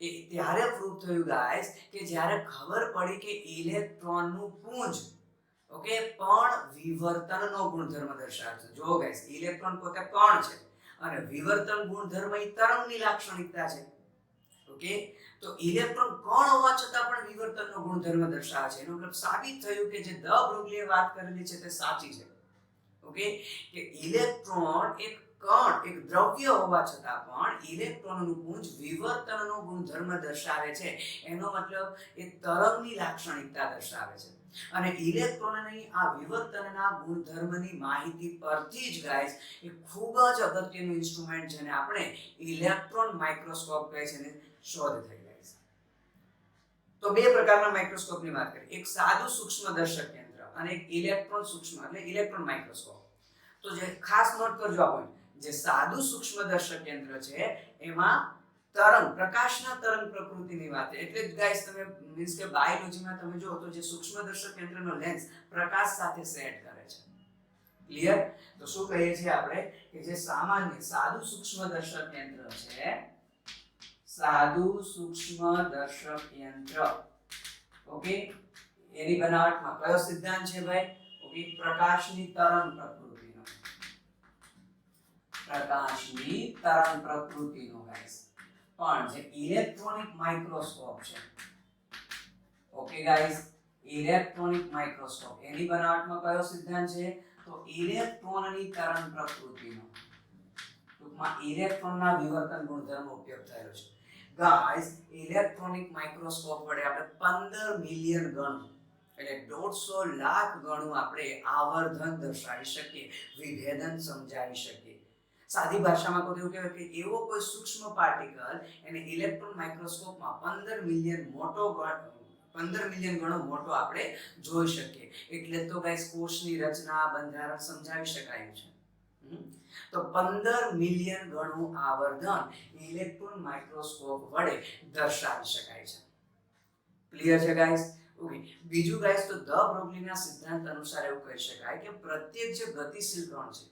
એ ત્યારે પ્રૂફ થયું ગાઈસ કે જ્યારે ખબર પડી કે ઇલેક્ટ્રોનનું પુંજ ઓકે પણ વિવર્તનનો ગુણધર્મ દર્શાવે છે. જો ગાઈસ, ઇલેક્ટ્રોન પોતે કણ છે અને વિવર્તન ગુણધર્મ એ તરંગની લાક્ષણિકતા છે. ઓકે, તો ઇલેક્ટ્રોન કણ હોવા છતાં પણ વિવર્તનનો ગુણધર્મ દર્શાવે છે. એનો મતલબ સાબિત થયું કે જે ધ બ્રોગલીએ વાત કરેલી છે તે સાચી છે. ઓકે, કે ઇલેક્ટ્રોન એક દ્રવ્ય હોવા છતાં પણ ઇલેક્ટ્રોનનું પુંજ વિવર્તનનો ગુણધર્મ દર્શાવે છે. એનો મતલબ એ તરંગની લાક્ષણિકતા દર્શાવે છે. અને ઇલેક્ટ્રોનની આ વિવર્તનના ગુણધર્મની માહિતી પરથી જ ગાઈસ એ ખૂબ જ અગત્યનું ઇન્સ્ટ્રુમેન્ટ જેને આપણે ઇલેક્ટ્રોન માઇક્રોસ્કોપ કહે છે ને શોધ થઈ ગાઈસ. તો બે પ્રકારના માઇક્રોસ્કોપની વાત કરીએ, એક સાદું સૂક્ષ્મદર્શક યંત્ર અને એક ઇલેક્ટ્રોન સૂક્ષ્મ એટલે ઇલેક્ટ્રોન માઇક્રોસ્કોપ. તો જે ખાસ નોટ કરજો આ પોઈન્ટ, જે સાદું સૂક્ષ્મદર્શક યંત્ર છે એમાં પ્રકાશના તરંગ પ્રકૃતિની વાત છે. એટલે જ ગાઈસ તમે મીન્સ કે બાયોલોજીમાં તમે જો તો જે સૂક્ષ્મદર્શક યંત્રનો લેન્સ પ્રકાશ સાથે સેટ કરે છે. ક્લિયર? તો શું કહીએ છીએ આપણે કે જે સામાન્ય સાદું સૂક્ષ્મદર્શક યંત્ર છે, ઓકે, એની બનાવટમાં કયો સિદ્ધાંત છે ભાઈ? ઓકે, પ્રકાશની તરંગ પ્રકૃતિનો ગાઈસ. પણ જે ઇલેક્ટ્રોનિક માઇક્રોસ્કોપ છે, ઓકે ગાઈસ, ઇલેક્ટ્રોનિક માઇક્રોસ્કોપ એની બનાવટમાં કયો સિદ્ધાંત છે? તો ઇલેક્ટ્રોનની તરંગ પ્રકૃતિનો, ટૂંકમાં ઇલેક્ટ્રોનના વિવર્તન ગુણધર્મનો ઉપયોગ થયો છે. ગાઈસ, ઇલેક્ટ્રોનિક માઇક્રોસ્કોપ વડે આપણે 15 મિલિયન ગણું એટલે 150 લાખ ગણું આપણે આવર્ધન દર્શાવી શકીએ, વિભેદન સમજાવી શકીએ. સાદી ભાષામાં કહું એવું કહેવાય કે એવો કોઈ સૂક્ષ્મ પાર્ટિકલ એને ઇલેક્ટ્રોન માઇક્રોસ્કોપમાં 15 મિલિયન ગણો મોટો આપણે જોઈ શકીએ. એટલે તો ગાઈસ કોષની રચના, બંધારણ સમજાવી શકાય છે. તો 15 મિલિયન ગણું આવર્ધન ઇલેક્ટ્રોન માઇક્રોસ્કોપ વડે દર્શાવી શકાય છે. ક્લિયર છે ગાઈસ? ઓકે. બીજું ગાઈસ, તો ધ બ્રોગલીના સિદ્ધાંત અનુસાર એવું કહી શકાય કે પ્રત્યેક જે ગતિશીલ કણ છે,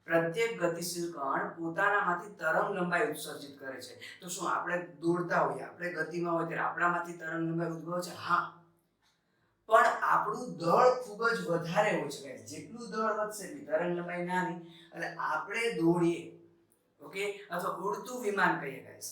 પ્રત્યેક ગતિશીલ કણ પોતાનામાંથી તરંગ લંબાઈ ઉત્સર્જિત કરે છે. તો શું આપણે દોડતા હોઈએ, આપણે ગતિમાં હોય ત્યારે આપણામાંથી તરંગ લંબાઈ ઉદ્ભવે છે? હા. પણ આપણું દળ ખૂબ જ વધારે હોય છે ગાઈસ. જેટલું દળ વધશે એટલી તરંગ લંબાઈ નાની. એટલે આપણે દોડીએ, ઓકે, અથવા ઉડતું વિમાન કહીએ ગાઈસ,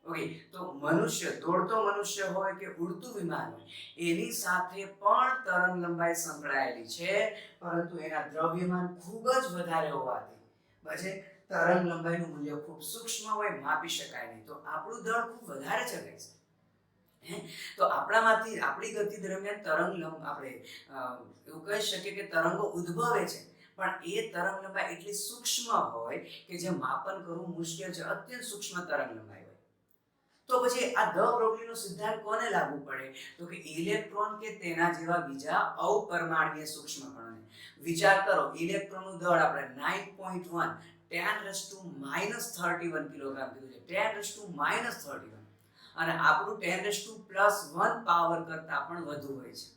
ઓકે, તો મનુષ્ય, દોડતો મનુષ્ય હોય કે ઉડતું વિમાન હોય, એની સાથે પણ તરંગ લંબાઈ સંકળાયેલી છે, પરંતુ એના દ્રવ્યમાન ખૂબ જ વધારે હોવાથી પછી તરંગ લંબાઈનું મૂલ્ય ખૂબ સૂક્ષ્મ હોય, માપી શકાય નહીં. તો આપણું દળ ખૂબ વધારે છે ગાઈસ. તો આપણામાંથી આપણી ગતિ દરમિયાન આપણે એવું કહી શકીએ કે તરંગો ઉદ્ભવે છે, પણ એ તરંગ લંબાઈ એટલી સૂક્ષ્મ હોય કે જે માપન કરવું મુશ્કેલ છે, અત્યંત સૂક્ષ્મ તરંગ લંબાઈ હોય. તો પછી આ ધ બ્રોગલીનો સિદ્ધાંત કોને લાગુ પડે? તો કે ઇલેક્ટ્રોન કે તેના જેવા બીજા અપરમાણ્વીય સૂક્ષ્મ કણોને. વિચાર કરો, ઇલેક્ટ્રોનનું દળ આપણે 9.1 10⁻31 કિલોગ્રામ કીધું છે, 10⁻31, અને આપણું 10⁻+1 પાવર કરતા પણ વધુ હોય છે.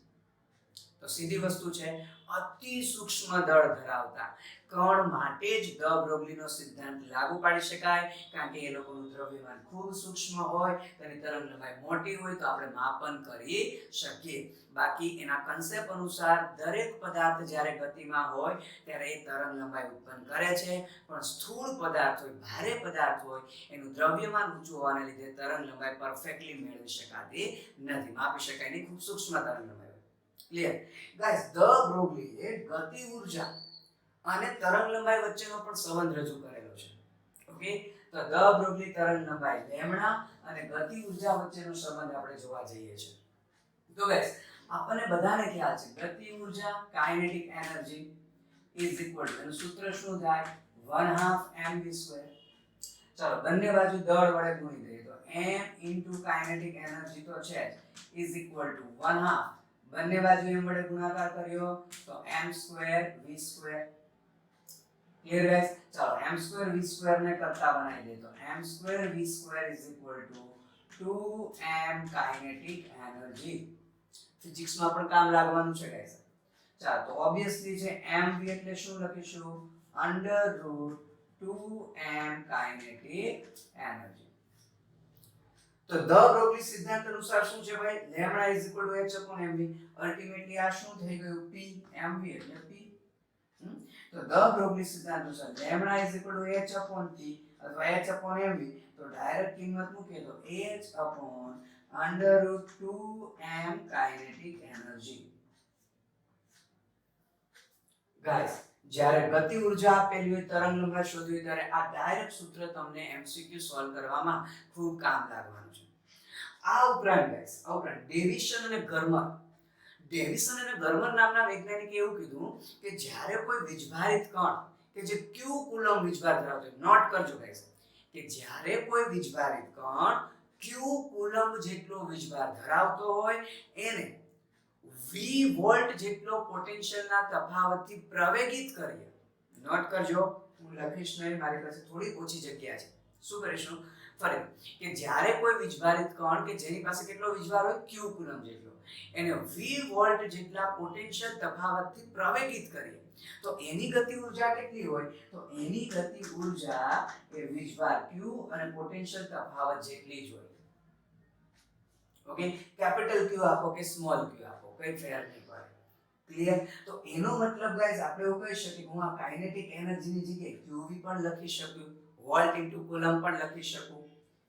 તો સીધી વસ્તુ છે, અતિ સૂક્ષ્મ દળ ધરાવતા કણ માટે જ ધ બ્રોગલીનો સિદ્ધાંત લાગુ પાડી શકાય, કારણ કે એ લોકોનું દ્રવ્યમાન ખૂબ સૂક્ષ્મ હોય, તેની તરંગ લંબાઈ મોટી હોય, તો આપણે માપન કરી શકીએ. બાકી એના કન્સેપ્ટ અનુસાર દરેક પદાર્થ જ્યારે ગતિમાં હોય ત્યારે એ તરંગ લંબાઈ ઉત્પન્ન કરે છે, પણ સ્થૂળ પદાર્થ હોય, ભારે પદાર્થ હોય, એનું દ્રવ્યમાન ઊંચું હોવાને લીધે તરંગ લંબાઈ પરફેક્ટલી મેળવી શકાતી નથી, માપી શકાય નહીં, ખૂબ સૂક્ષ્મ તરંગ લંબાઈ. Clear guys? ધ બ્રોગલીએ ગતિ ઉર્જા અને તરંગ લંબાઈ વચ્ચેનો પણ સંબંધ રજૂ કરેલો છે. ઓકે, તો ધ બ્રોગલી તરંગ લંબાઈ લેમ્ડા અને ગતિ ઉર્જા વચ્ચેનો સંબંધ આપણે જોવા જઈએ છીએ. તો ગાઈસ, આપણને બધાને ખ્યાલ છે ગતિ ઉર્જા kinetic energy is equal two, એનું સૂત્ર શું થાય? 1/2 mv². ચાલો બંને બાજુ દળ વડે ગુણી દઈએ તો m કાઇનેટિક એનર્જી તો છે જ, ઇઝ ઇક્વલ ટુ 1/2, બંને બાજુ m વડે ગુણાકાર કર્યો તો m²v². Clear guys? ચાલો m²v² ને કરતા બનાવી દે તો m²v² is equal to 2m kinetic energy. ફિઝિક્સમાં પણ કામ લાગવાનું છે ગાઈસ. ચાલો તો ઓબ્વિયસલી છે mv એટલે શું લખીશું? √2m kinetic energy. તો ધ બ્રોગલી સિદ્ધાંત અનુસાર શું છે ભાઈ? Lambda is equal two h/mv. Ultimately આ શું થઈ ગયું? p, mv એટલે p. તો ધ બ્રોગલી સિદ્ધાંત અનુસાર lambda is equal two h/p અથવા h/mv. તો ડાયરેક્ટ કિંમત મૂકીએ તો h/√2m કાઇનેટિક એનર્જી. ગાઈસ, જ્યારે ગતિ ઉર્જા આપેલી હોય, તરંગ લંબાઈ શોધવી હોય, ત્યારે આ ડાયરેક્ટ સૂત્ર તમને MCQ સોલ્વ કરવામાં ખૂબ કામ લાગવાનું છે. આ ઉપરાંત ગાઈસ, ડેવિસન અને ગર્મર નામના વૈજ્ઞાનિકે એવું કીધું કે જ્યારે કોઈ વીજભારિત કણ કે જે q કુલમ વીજભાર ધરાવતો હોય, નોટ કરજો ગાઈસ, કે જ્યારે કોઈ વીજભારિત કણ q કુલમ જેટલો વીજભાર ધરાવતો હોય, એને v વોલ્ટ જેટલો પોટેન્શિયલના તફાવતથી પ્રવેગિત કરીએ. નોટ કરજો, હું લખીશ નહીં, મારી પાસે થોડી ઓછી જગ્યા છે. શું કરીશું? ફરી કે જ્યારે કોઈ વીજભારિત કણ કે જેની પાસે કેટલો વીજભાર હોય? q કુલમ જેટલો, એને v વોલ્ટ જેટલા પોટેન્શિયલ તફાવતથી પ્રવેગિત કરીએ તો એની ગતિ ઉર્જા કેટલી હોય? તો એની ગતિ ઉર્જા એ વીજભાર q અને પોટેન્શિયલ તફાવત જેટલી જ હોય. ઓકે, કેપિટલ Q આપો કે સ્મોલ q આપો, કઈ ફેર નહીં પડે. ક્લિયર? તો એનો મતલબ ગાઈસ આપણે એવું કહી શકીએ, હું આ કાઇનેટિક એનર્જીની જગ્યાએ qv પણ લખી શકું, વોલ્ટ ઇન્ટુ કુલમ પણ લખી શકું,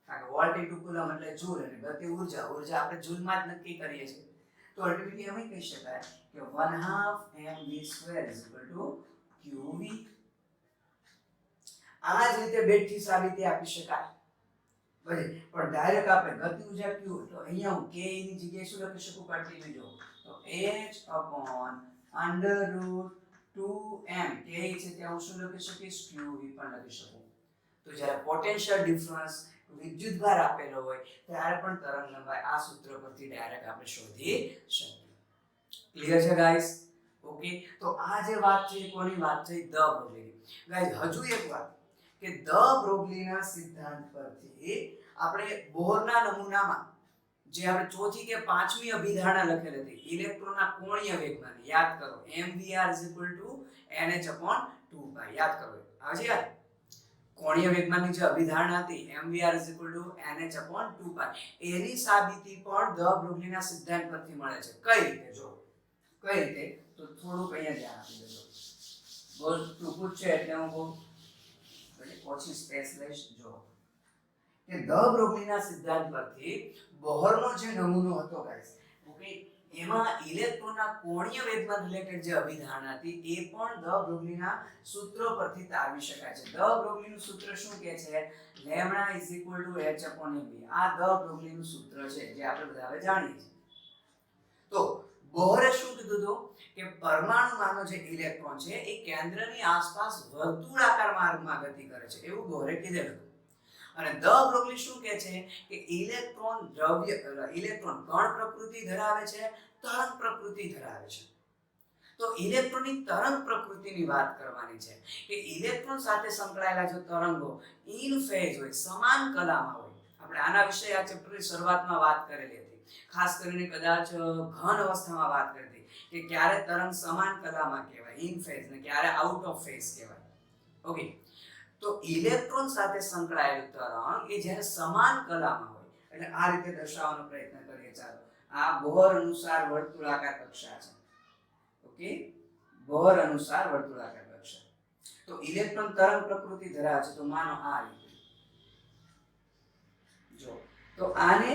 કારણ કે વોલ્ટ ઇન્ટુ કુલમ એટલે જૂલ અને ગતિ ઉર્જા આપણે જૂલમાં જ નક્કી કરીએ છીએ. તો અલ્ટિમેટલી એમ કહી શકાય કે 1/2 mv² qv. આ જ રીતે બેઠી સાબિતી આપી શકાય. બરાબર, પણ ડાયરેક્ટ આપણે ગતિ ઉર્જા q, તો અહીંયા હું k ની જગ્યાએ શું લખી શકું? કન્ટિન્યુ જો, તો h/√2m, k છે ત્યાં હું શું લખી શકીશ? qv પણ લખી શકું. તો જ્યારે પોટેન્શિયલ ડિફરન્સ વિદ્યુતભાર આપેલો હોય ત્યારે પણ તરંગ લંબાઈ આ સૂત્ર પરથી ડાયરેક્ટ આપણે શોધી શકીએ. ક્લિયર છે ગાઈસ? ઓકે, તો આ જે વાત છે કોની વાત છે? દ બ્રોગલીની. ગાઈસ હજુ એક વાત કે દ બ્રોગલીના સિદ્ધાંત પરથી આપણે બોરના નમૂનામાં જે આપણે ચોથી કે પાંચમી અભિધારણા લખેલી હતી ઇલેક્ટ્રોનના કોણીય વેગમાની, યાદ કરો mvr nh/2π, યાદ કરો આજે યાદ કોણીય વેગમાનની જે અભિધારણા હતી mvr nh/2π એની સાબિતી પણ દ બ્રોગલીના સિદ્ધાંત પરથી મળે છે. કઈ રીતે? જો કઈ રીતે તો થોડુંક અહીંયા ધ્યાન આપી દેજો. બહુ ટૂંકું છે એટલે હું બહુ ઓછી સ્પેસ લઈશ. જો કે દ બ્રોગલીના સિદ્ધાંત પરથી બોહરનો જે નમૂનો હતો ગાઈસ, ઓકે, એમાં ઇલેક્ટ્રોનના કોણીય વેગમાન રિલેટેડ જે અભિધારણા હતી એ પણ દ બ્રોગલીના સૂત્ર પરથી તારવી શકાય છે. દ બ્રોગલીનું સૂત્ર શું કહે છે? λ = h/mv. આ દ બ્રોગલીનું સૂત્ર છે જે આપણે બધા હવે જાણીએ છીએ. તો બોહરે શું કીધું હતું કે પરમાણુમાંનો જે ઇલેક્ટ્રોન છે એ કેન્દ્રની આસપાસ વર્તુળાકાર માર્ગમાં ગતિ કરે છે, એવું બોહરે કીધેલું. અને દ બ્રોગલી શું કહે છે કે ઇલેક્ટ્રોન કણ પ્રકૃતિ ધરાવે છે, તરંગ પ્રકૃતિ ધરાવે છે. તો ઇલેક્ટ્રોનની તરંગ પ્રકૃતિની વાત કરવાની છે કે ઇલેક્ટ્રોન સાથે સંકળાયેલા જો તરંગો ઇન ફેઝ હોય, સમાન કલામાં હોય. આપણે આના વિશે આ ચેપ્ટરની શરૂઆતમાં વાત કરેલી હતી. ખાસ કરીને કદાચ ઘન અવસ્થામાં વાત કરી હતી કે ક્યારે તરંગ સમાન કલામાં કહેવાય ઇન ફેઝ ને ક્યારે આઉટ ઓફ ફેઝ કહેવાય. ઓકે, તો ઇલેક્ટ્રોન સાથે સંકળાયેલું તરંગ એ જ્યારે સમાન કલામાં હોય એટલે આ રીતે દર્શાવવાનો પ્રયત્ન કરીએ. ચાલો, આ બોહર અનુસાર વર્તુળાકાર કક્ષા છે. ઓકે, બોહર અનુસાર વર્તુળાકાર કક્ષા. તો ઇલેક્ટ્રોન તરંગ પ્રકૃતિ ધરાવે છે, તો માનો આ રીતે. જો તો આને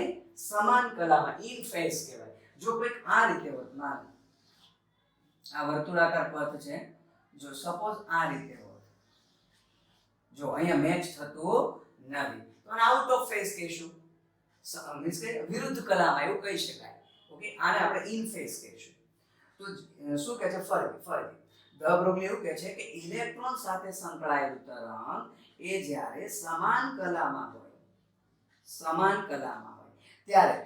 સમાન કલામાં ઇન ફેઝ કહેવાય. જો કોઈક આ રીતે હોત, માનો આ વર્તુળાકાર પથ છે, જો સપોઝ આ રીતે હોત, જો અહીંયા મેચ થતું નથી તો આને આઉટ ઓફ ફેઝ કહીશું, મીન્સ કે વિરુદ્ધ કલામાં એવું કહી શકાય. ઓકે, આને આપણે ઇન ફેઝ કહીશું. તો શું કહે છે? ફરીથી દ બ્રોગલી એવું કહે છે કે ઇલેક્ટ્રોન સાથે સંકળાયેલું તરંગ એ જ્યારે સમાન કલામાં હોય ત્યારે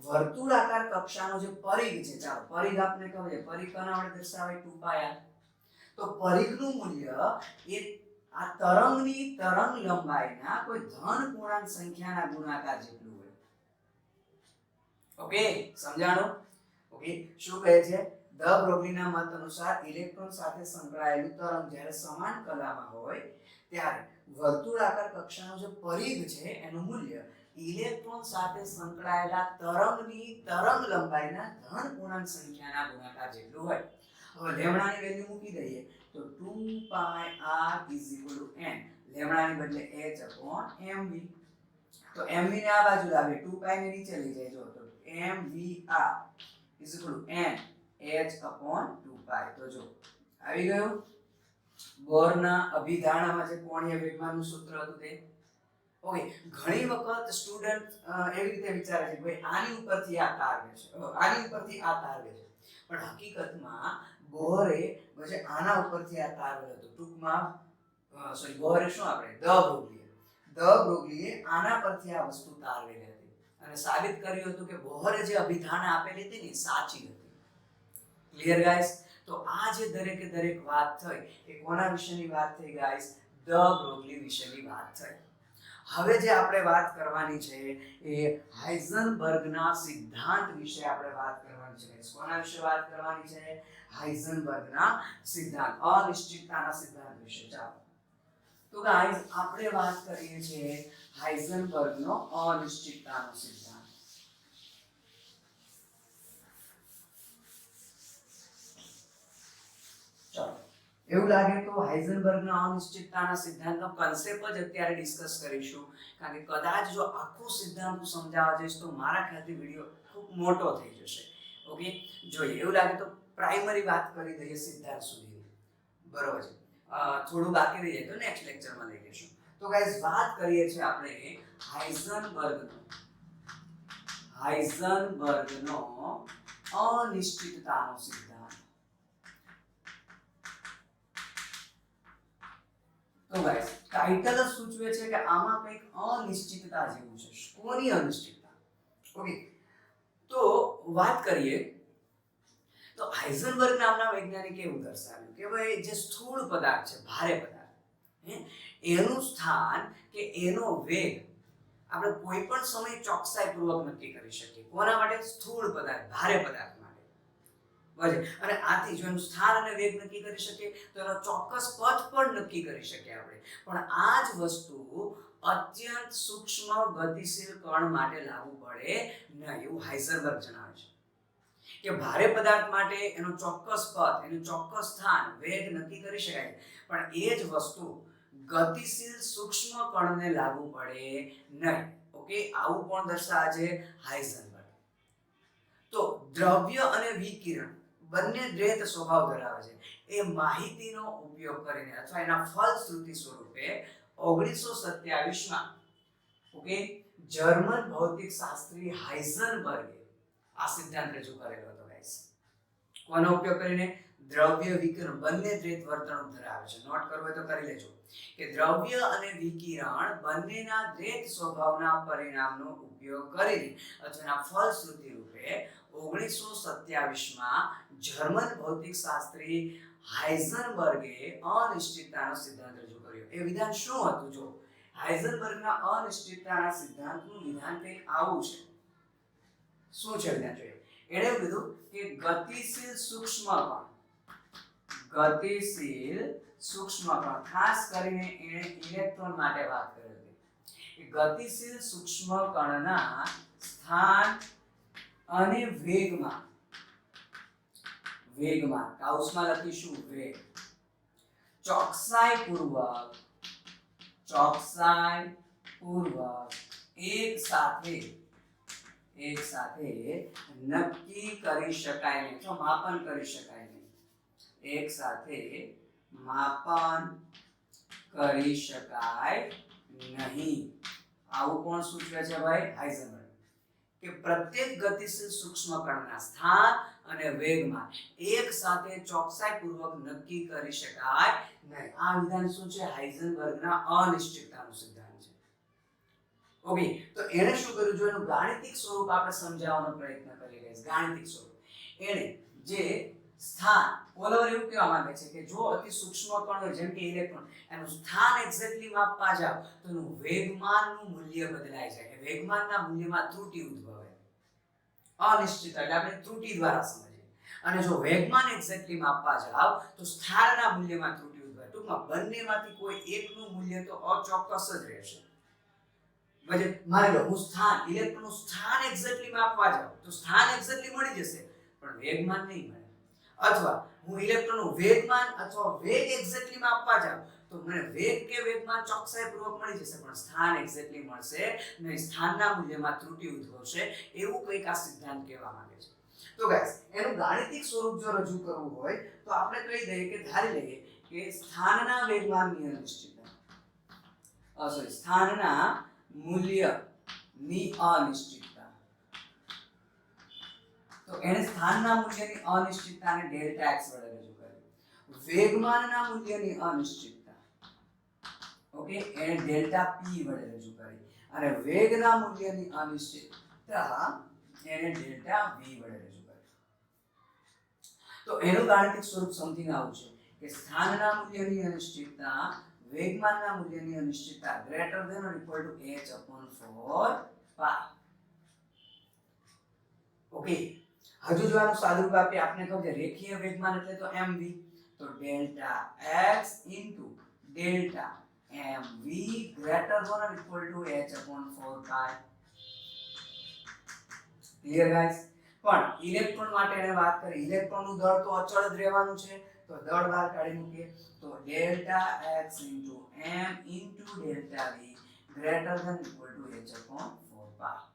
વર્તુળાકાર કક્ષાનો જે પરિઘ છે, ચાલો પરિઘ આપણે કહીએ, પરિઘ કોના વડે દર્શાવાય? 2πr. તો પરિઘનું મૂલ્ય એ આ તરંગની તરંગ લંબાઈના કોઈ ધન પૂર્ણાંક સંખ્યાના ગુણાકાર જેટલું હોય. ઓકે, સમજાણું? ઓકે, શું કહે છે? દ બ્રોગલીના મત અનુસાર ઇલેક્ટ્રોન સાથે સંકળાયેલું તરંગ જ્યારે સમાન કલામાં હોય ત્યારે વર્તુળાકાર કક્ષાનો જે પરિઘ છે એનું મૂલ્ય ઇલેક્ટ્રોન સાથે સંકળાયેલા તરંગની તરંગ લંબાઈના ધન પૂર્ણાંક સંખ્યાના ગુણાકાર જેટલું હોય. હવે લેમ્ડાની વેલ્યુ મૂકી દઈએ તો 2πr = n. લેમ્ડાની બદલે h/mv. તો mv ને આ બાજુ લાવીએ, 2π ને નીચે લઈ જાય, જો તો mvr = n h/2π. તો જો આવી ગયું બોરના અભિધારણામાં જે કોણીય વેગમાનનું સૂત્ર હતું તે. ઓકે, ઘણી વખત સ્ટુડન્ટ એવી રીતે વિચારે છે કે ભાઈ આની ઉપરથી આ તારવે છે, આની ઉપરથી આ તારવે છે, પણ હકીકતમાં બોહરે જે આના ઉપરથી આ તારવેલ હતું. ટૂંકમાં બોહરે શું આપણે દ બ્રોગલીએ આના પરથી આ વસ્તુ તારવેલી હતી અને સાબિત કર્યું હતું કે બોહરે જે અભિધારણા આપેલી હતી ને સાચી હતી. Clear guys? તો આ જે દરેકે દરેક વાત થઈ એ કોના વિશેની વાત થઈ ગાઈસ? દ બ્રોગલી વિશેની વાત થઈ. હવે જે આપણે વાત કરવાની છે એ હાઇઝનબર્ગના સિદ્ધાંત વિશે આપણે વાત કરવાની છે. કોના વિશે વાત કરવાની છે? હાઇઝનબર્ગના સિદ્ધાંત, અનિશ્ચિતતાના સિદ્ધાંત વિશે. ચાલો, તો ગાઈસ આપણે વાત કરીએ છીએ હાઇઝનબર્ગનો અનિશ્ચિતતાનો સિદ્ધાંત. ચાલો, એવું લાગે તો હાઇઝનબર્ગના અનિશ્ચિતતાના સિદ્ધાંતનો કન્સેપ્ટ જ અત્યારે ડિસ્કસ કરીશું, કારણ કે કદાચ જો આખો સિદ્ધાંત હું સમજાવવા જઈશ તો મારા ખ્યાલથી વિડિયો ખૂબ મોટો થઈ જશે. ઓકે, જોઈએ એવું લાગે તો પ્રાઇમરી વાત કરી દઈએ સિદ્ધાંત સુધી, બરોબર છે? થોડું બાકી રહી જાય તો નેક્સ્ટ લેક્ચરમાં લઈ લઈશું. તો ગાઈસ વાત કરીએ છીએ આપણે હાઇઝનબર્ગનો અનિશ્ચિતતાનો સિદ્ધાંત. તો ગાઈસ ટાઇટલ જ સૂચવે છે કે આમાં કંઈક અનિશ્ચિતતા જેવું છે. કોની અનિશ્ચિતતા? ઓકે, તો વાત કરીએ તો હાઇઝનબર્ગ નામના વૈજ્ઞાનિકે એવું દર્શાવ્યું કે ભાઈ જે સ્થૂળ પદાર્થ છે, ભારે પદાર્થ, એનું સ્થાન કે એનો વેગ આપણે કોઈ પણ સમય ચોકસાઈપૂર્વક નક્કી કરી શકીએ. કોના માટે? સ્થૂળ પદાર્થ, ભારે પદાર્થ માટે. બરાબર. અને આથી જો એનું સ્થાન અને વેગ નક્કી કરી શકીએ તો એનો ચોક્કસ પથ પણ નક્કી કરી શકીએ આપણે. પણ આ જ વસ્તુ અત્યંત સૂક્ષ્મ ગતિશીલ કણ માટે લાગુ પડે નહીં, એવું હાઇઝનબર્ગ જણાવે છે. કે ભારે પદાર્થ માટે એનો ચોક્કસ પથ, એનું ચોક્કસ સ્થાન, વેગ નક્કી કરી શકાય, પણ એ જ વસ્તુ ગતિશીલ સૂક્ષ્મ કણને લાગુ પડે નહીં. ઓકે, આવું કોણ દર્શાવે છે? હાઇઝનબર્ગ. તો દ્રવ્ય અને વિકિરણ બંને દ્વૈત સ્વભાવ ધરાવે છે. એ માહિતીનો ઉપયોગ કરીને અથવા એના ફલશ્રુતિ સ્વરૂપે 1927માં ઓકે જર્મન ભૌતિક શાસ્ત્રી હાઇઝનબર્ગે આ સિદ્ધાંત રજૂ કરેલો હતો ગાઈસ. કોનો ઉપયોગ કરીને? દ્રવ્ય વિકિરણ બંને દ્વૈત વર્તણૂક ધરાવે છે. નોટ કરવું હોય તો કરી લેજો કે દ્રવ્ય અને વિકિરણ બંનેના દ્વૈત સ્વભાવના પરિણામનો ઉપયોગ કરીને અથવા એના ફલશ્રુતિ રૂપે 1927માં જર્મન ભૌતિક શાસ્ત્રી હાઇઝનબર્ગે અનિશ્ચિતતાનો સિદ્ધાંત રજૂ કર્યો. એ વિધાન શું હતું? જો હાઇઝનબર્ગના અનિશ્ચિતતાના સિદ્ધાંતનું વિધાન કંઈક આવું છે. શું છે વિધાન? જોઈએ. એણે કીધું કે ગતિશીલ સૂક્ષ્મ કણ, ગતિશીલ સૂક્ષ્મ કણ, ખાસ કરીને એણે ઇલેક્ટ્રોન માટે વાત કરી હતી. ગતિશીલ સૂક્ષ્મ કણના સ્થાન અને વેગમાં કાઉસમાં લખીશું વેગ, ચોકસાઈપૂર્વક એક સાથે નક્કી કરી શકાય નહીં, તો માપન કરી શકાય નહીં. એક સાથે માપન કરી શકાય નહીં. આવું કોણ સૂચવે છે ભાઈ? હાઇઝનબર્ગ. કે પ્રત્યેક ગતિશીલ સૂક્ષ્મ કણના સ્થાન અને વેગમાં એક સાથે ચોકસાઈપૂર્વક નક્કી કરી શકાય નહીં. આ વિધાન શું છે? હાઇઝનબર્ગના અનિશ્ચિતતાનો સિદ્ધાંત છે. ઓકે, તો એણે શું કર્યું? જો એનું ગાણિતિક સ્વરૂપ આપણે સમજાવવાનો પ્રયત્ન કરીએ ગાઈસ. ગાણિતિક સ્વરૂપ એણે જે સ્થાન ઓલર એવું કહેવા માંગે છે કે જો અતિ સૂક્ષ્મ કણ હોય જેમ કે ઇલેક્ટ્રોન, એનું સ્થાન એક્ઝેક્ટલી માપવા જાવ તો એનું વેગમાનનું મૂલ્ય બદલાઈ જાય. વેગમાનના મૂલ્યમાં ત્રુટિ ઉદ્ભવે. અનિશ્ચિતતા એટલે આપણે ત્રુટિ દ્વારા સમજીએ. અને જો વેગમાન એક્ઝેક્ટલી માપવા જાવ તો સ્થાનના મૂલ્યમાં ત્રુટિ ઉદ્ભવે. ટૂંકમાં બંનેમાંથી કોઈ એકનું મૂલ્ય તો અચોક્કસ જ રહેશે. માની લો હું સ્થાન, ઇલેક્ટ્રોનનું સ્થાન એક્ઝેક્ટલી માપવા જાવ તો સ્થાન એક્ઝેક્ટલી મળી જશે પણ વેગમાન નહીં મળે. અથવા હું ઇલેક્ટ્રોનનું વેગમાન અથવા વેગ એક્ઝેક્ટલી માપવા જાવ તો મને વેગ કે વેગમાન ચોકસાઈપૂર્વક મળી જશે પણ સ્થાન એક્ઝેક્ટલી મળશે નહીં. સ્થાનના મૂલ્યમાં ત્રુટિ ઉદ્ભવશે. એવું કંઈક આ સિદ્ધાંત કહેવા માંગે છે. તો ગાઈસ એનું ગાણિતિક સ્વરૂપ જો રજૂ કરવું હોય તો આપણે કહી દઈએ કે ધારી લઈએ કે સ્થાનના વેગમાનની અનિશ્ચિતતા, સ્થાનના મૂલ્યની અનિશ્ચિતતા. તો એને સ્થાનના મૂલ્યની અનિશ્ચિતતાને ડેલ્ટા x વડે રજૂ કર્યું. વેગમાનના મૂલ્યની અનિશ્ચિતતા ઓકે એને ડેલ્ટા p વડે રજૂ કરી અને વેગના મૂલ્યની અનિશ્ચિતતા એને ડેલ્ટા v વડે રજૂ કરી. તો એનું ગાણિતિક સ્વરૂપ સમથિંગ આવું છે કે સ્થાનના મૂલ્યની અનિશ્ચિતતા વેગમાનના મૂલ્યની અનિશ્ચિતતા greater than or equal to h/4 pi. Okay, હજુ જો આનું સાદુરૂપ આપીએ આપણે કહું કે રેખીય વેગમાન એટલે તો mv, તો delta x into delta mv greater than or equal to h/4 pi. Clear guys? પણ ઇલેક્ટ્રોન માટે એને વાત કરી, ઇલેક્ટ્રોનનું દળ તો અચળ જ રહેવાનું છે તો દળ બહાર કાઢી મૂકીએ તો delta x into m into delta v greater than equal to h/4 pi.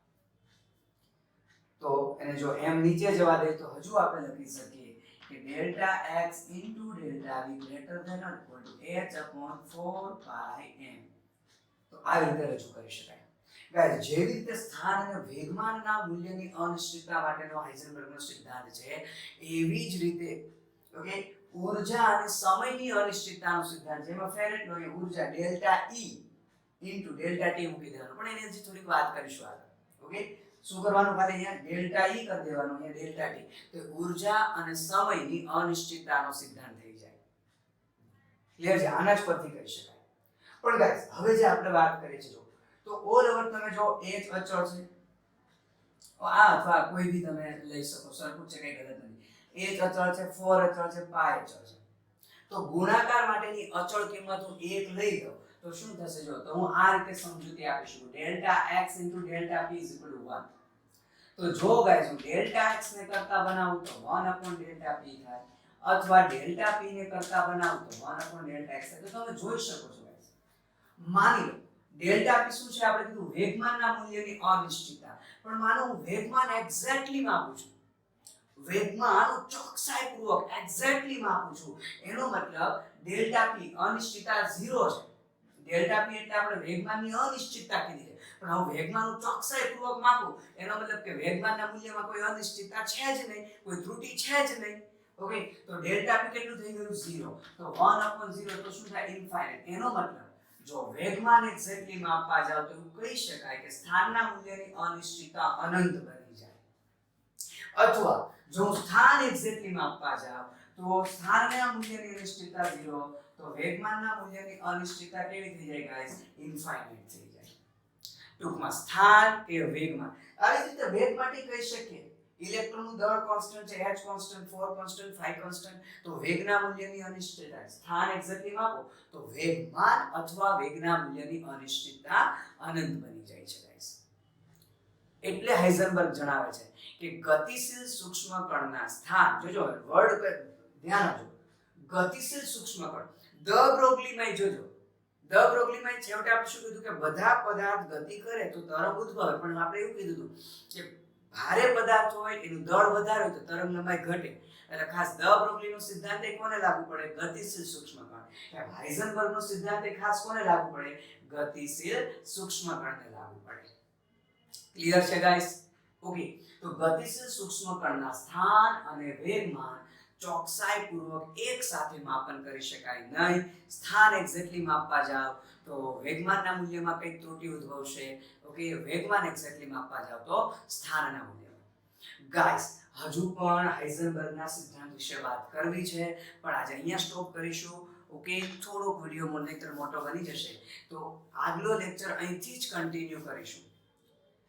તો એને જો m નીચે જવા દે તો હજુ આપણે લખી શકીએ કે delta x into delta v greater than or equal to h/4 pi m. તો આ રીતે રજૂ કરી શકાય. ગાઈસ જેવી રીતે સ્થાન અને વેગમાનના મૂલ્યની અનિશ્ચિતતા માટેનો હાઇઝનબર્ગનો સિદ્ધાંત છે એવી જ રીતે ઓકે ઊર્જા અને સમયની અનિશ્ચિતતાનો સિદ્ધાંત જેમાં ફેરેટનો એ ઊર્જા delta E into delta T મૂકી દેવાનો પણ એની હજી થોડીક વાત કરીશું આગળ. ઓકે શું કરવાનું? ખાલી અહીંયા ડેલ્ટા ઈ કરી દેવાનું, અહીંયા ડેલ્ટા ટી. તો ઊર્જા અને સમયની અનિશ્ચિતતાનો સિદ્ધાંત થઈ જાય. ક્લિયર છે? આના જ પરથી કહી શકાય. પણ ગાઈસ હવે જે આપણે વાત કરી છે, જો તો ઓલ ઓવર તમે જો h અચળ છે, આ અથવા કોઈ બી તમે લઈ શકો, સરખું છે, કઈ ગલત નથી. h અચળ છે, 4 અચળ છે, પાય અચળ છે. તો ગુણાકાર માટેની અચળ કિંમત હું 1 લઈ લઉં તો શું થશે? જો તો હું આ રીતે સમજૂતી આપીશું, ડેલ્ટા x ડેલ્ટા p 1. તો જો ગાઈસ હું ડેલ્ટા x ને કરતા બનાવું તો 1 ડેલ્ટા p થાય, અથવા ડેલ્ટા p ને કરતા બનાવું તો 1 ડેલ્ટા x થાય. તો તમે જોઈ શકો છો ગાઈસ, માની લો ડેલ્ટા p શું છે? આપણે કીધું વેગમાનના મૂલ્યની અનિશ્ચિતતા. પણ માનો હું વેગમાન એક્ઝેક્ટલી માપું છું, વેગમાન ચોકસાઈપૂર્વક એક્ઝેક્ટલી માપું છું, એનો મતલબ ડેલ્ટા p અનિશ્ચિતતા 0 છે. ડેલ્ટા p એટલે આપણે વેગમાનની અનિશ્ચિતતા કીધી છે. પણ હું વેગમાન ચોકસાઈપૂર્વક માપું એનો મતલબ કે વેગમાનના મૂલ્યમાં કોઈ અનિશ્ચિતતા છે જ નહીં, કોઈ ત્રુટિ છે જ નહીં. ઓકે, તો ડેલ્ટા p કેટલું થઈ ગયું? 0. તો 1/0 તો શું થાય? ઇન્ફાઇનાઇટ. એનો મતલબ જો વેગમાન એક્ઝેક્ટલી માપવા જાવ તો એવું કહી શકાય કે સ્થાનના મૂલ્યની અનિશ્ચિતતા અનંત બની જાય. અથવા જો સ્થાન એક્ઝેક્ટલી માપવા જાવ તો સ્થાનના મૂલ્યની અનિશ્ચિતતા 0, તો વેગમાનના મૂલ્યની અનિશ્ચિતતા કેવી થઈ જાય ગાઈસ? ઇન્ફાઇનાઇટ થઈ જાય. ટૂંકમાં સ્થાન કે વેગમાન, આવી રીતે વેગ માટે કહી શકીએ ઇલેક્ટ્રોનનું દળ કોન્સ્ટન્ટ છે, h કોન્સ્ટન્ટ, 4 કોન્સ્ટન્ટ, 5 કોન્સ્ટન્ટ. તો વેગના મૂલ્યની અનિશ્ચિતતા, સ્થાન એક્ઝેક્ટલી માપો તો વેગમાન અથવા વેગના મૂલ્યની અનિશ્ચિતતા અનંત બની જાય છે ગાઈસ. એટલે હાઇઝનબર્ગ જણાવે છે કે ગતિશીલ સૂક્ષ્મ કણના સ્થાન, જોજો વર્ડ ધ્યાન આપજો, ગતિશીલ સૂક્ષ્મ કણ. ધ બ્રોગલીમાં જોજો, ધ બ્રોગલીમાં છેવટે આપણે શું કીધું કે બધા પદાર્થ ગતિ કરે તો તરંગ ઉદ્ભવે. પણ આપણે એવું કીધું હતું કે ભારે પદાર્થ હોય એનું દળ વધારે હોય તો તરંગ લંબાઈ ઘટે. એટલે ખાસ ધ બ્રોગલીનો સિદ્ધાંત કોને લાગુ પડે? ગતિશીલ સૂક્ષ્મ કણ. હાઇઝનબર્ગનો સિદ્ધાંત ખાસ કોને લાગુ પડે? ગતિશીલ સૂક્ષ્મ કણને લાગુ પડે. ક્લિયર છે ગાઈસ? ઓકે, તો ગતિશીલ સૂક્ષ્મ કણના સ્થાન અને વેગમાન ચોકસાઈપૂર્વક એક સાથે માપન કરી શકાય નહીં. સ્થાન એક્ઝેક્ટલી માપવા જાવ તો વેગમાનના મૂલ્યમાં કંઈક ત્રુટિ ઉદ્ભવશે. ઓકે, વેગમાન એક્ઝેક્ટલી માપવા જાવ તો સ્થાનના મૂલ્યમાં. ગાઈસ હજુ પણ હાઇઝનબર્ગના સિદ્ધાંત વિશે વાત કરવી છે, પણ આજે અહીંયા સ્ટોપ કરીશું. ઓકે, થોડોક વિડીયો નહીતર મોટો બની જશે. તો આગલો લેક્ચર અહીંથી જ કન્ટિન્યુ કરીશું.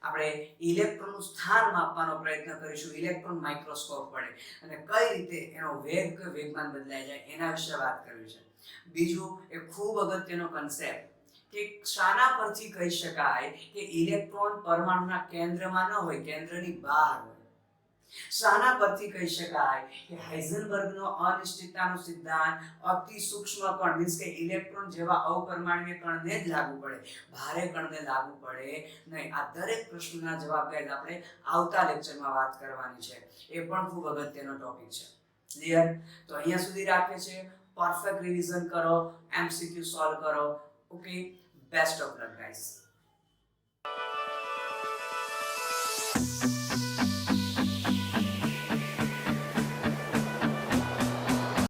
આપણે ઇલેક્ટ્રોનનું સ્થાન માપવાનો પ્રયત્ન કરીશું, ઇલેક્ટ્રોન માઇક્રોસ્કોપ વડે, અને કઈ રીતે એનો વેગ કે વેગમાન બદલાઈ જાય એના વિશે વાત કરવી છે. બીજું એ ખૂબ અગત્યનો કન્સેપ્ટ કે શાના પરથી કહી શકાય કે ઇલેક્ટ્રોન પરમાણુના કેન્દ્રમાં ન હોય, કેન્દ્રની બહાર હોય. શાના પરથી કહી શકાય કે હાઇઝનબર્ગનો અનિશ્ચિતતાનો સિદ્ધાંત અતિ સૂક્ષ્મ કણ મીન્સ કે ઇલેક્ટ્રોન જેવા અપરમાણ્વીય કણને જ લાગુ પડે, ભારે કણને લાગુ પડે નહીં. આ દરેક પ્રશ્નના જવાબ ગાઈસ આપણે આવતા લેક્ચરમાં વાત કરવાની છે. એ પણ ખૂબ અગત્યનો ટોપિક છે. ક્લિયર? તો અહીંયા સુધી રાખે છે. પરફેક્ટ રિવિઝન કરો, એમસીક્યુ સોલ્વ કરો. Okay, best of luck guys.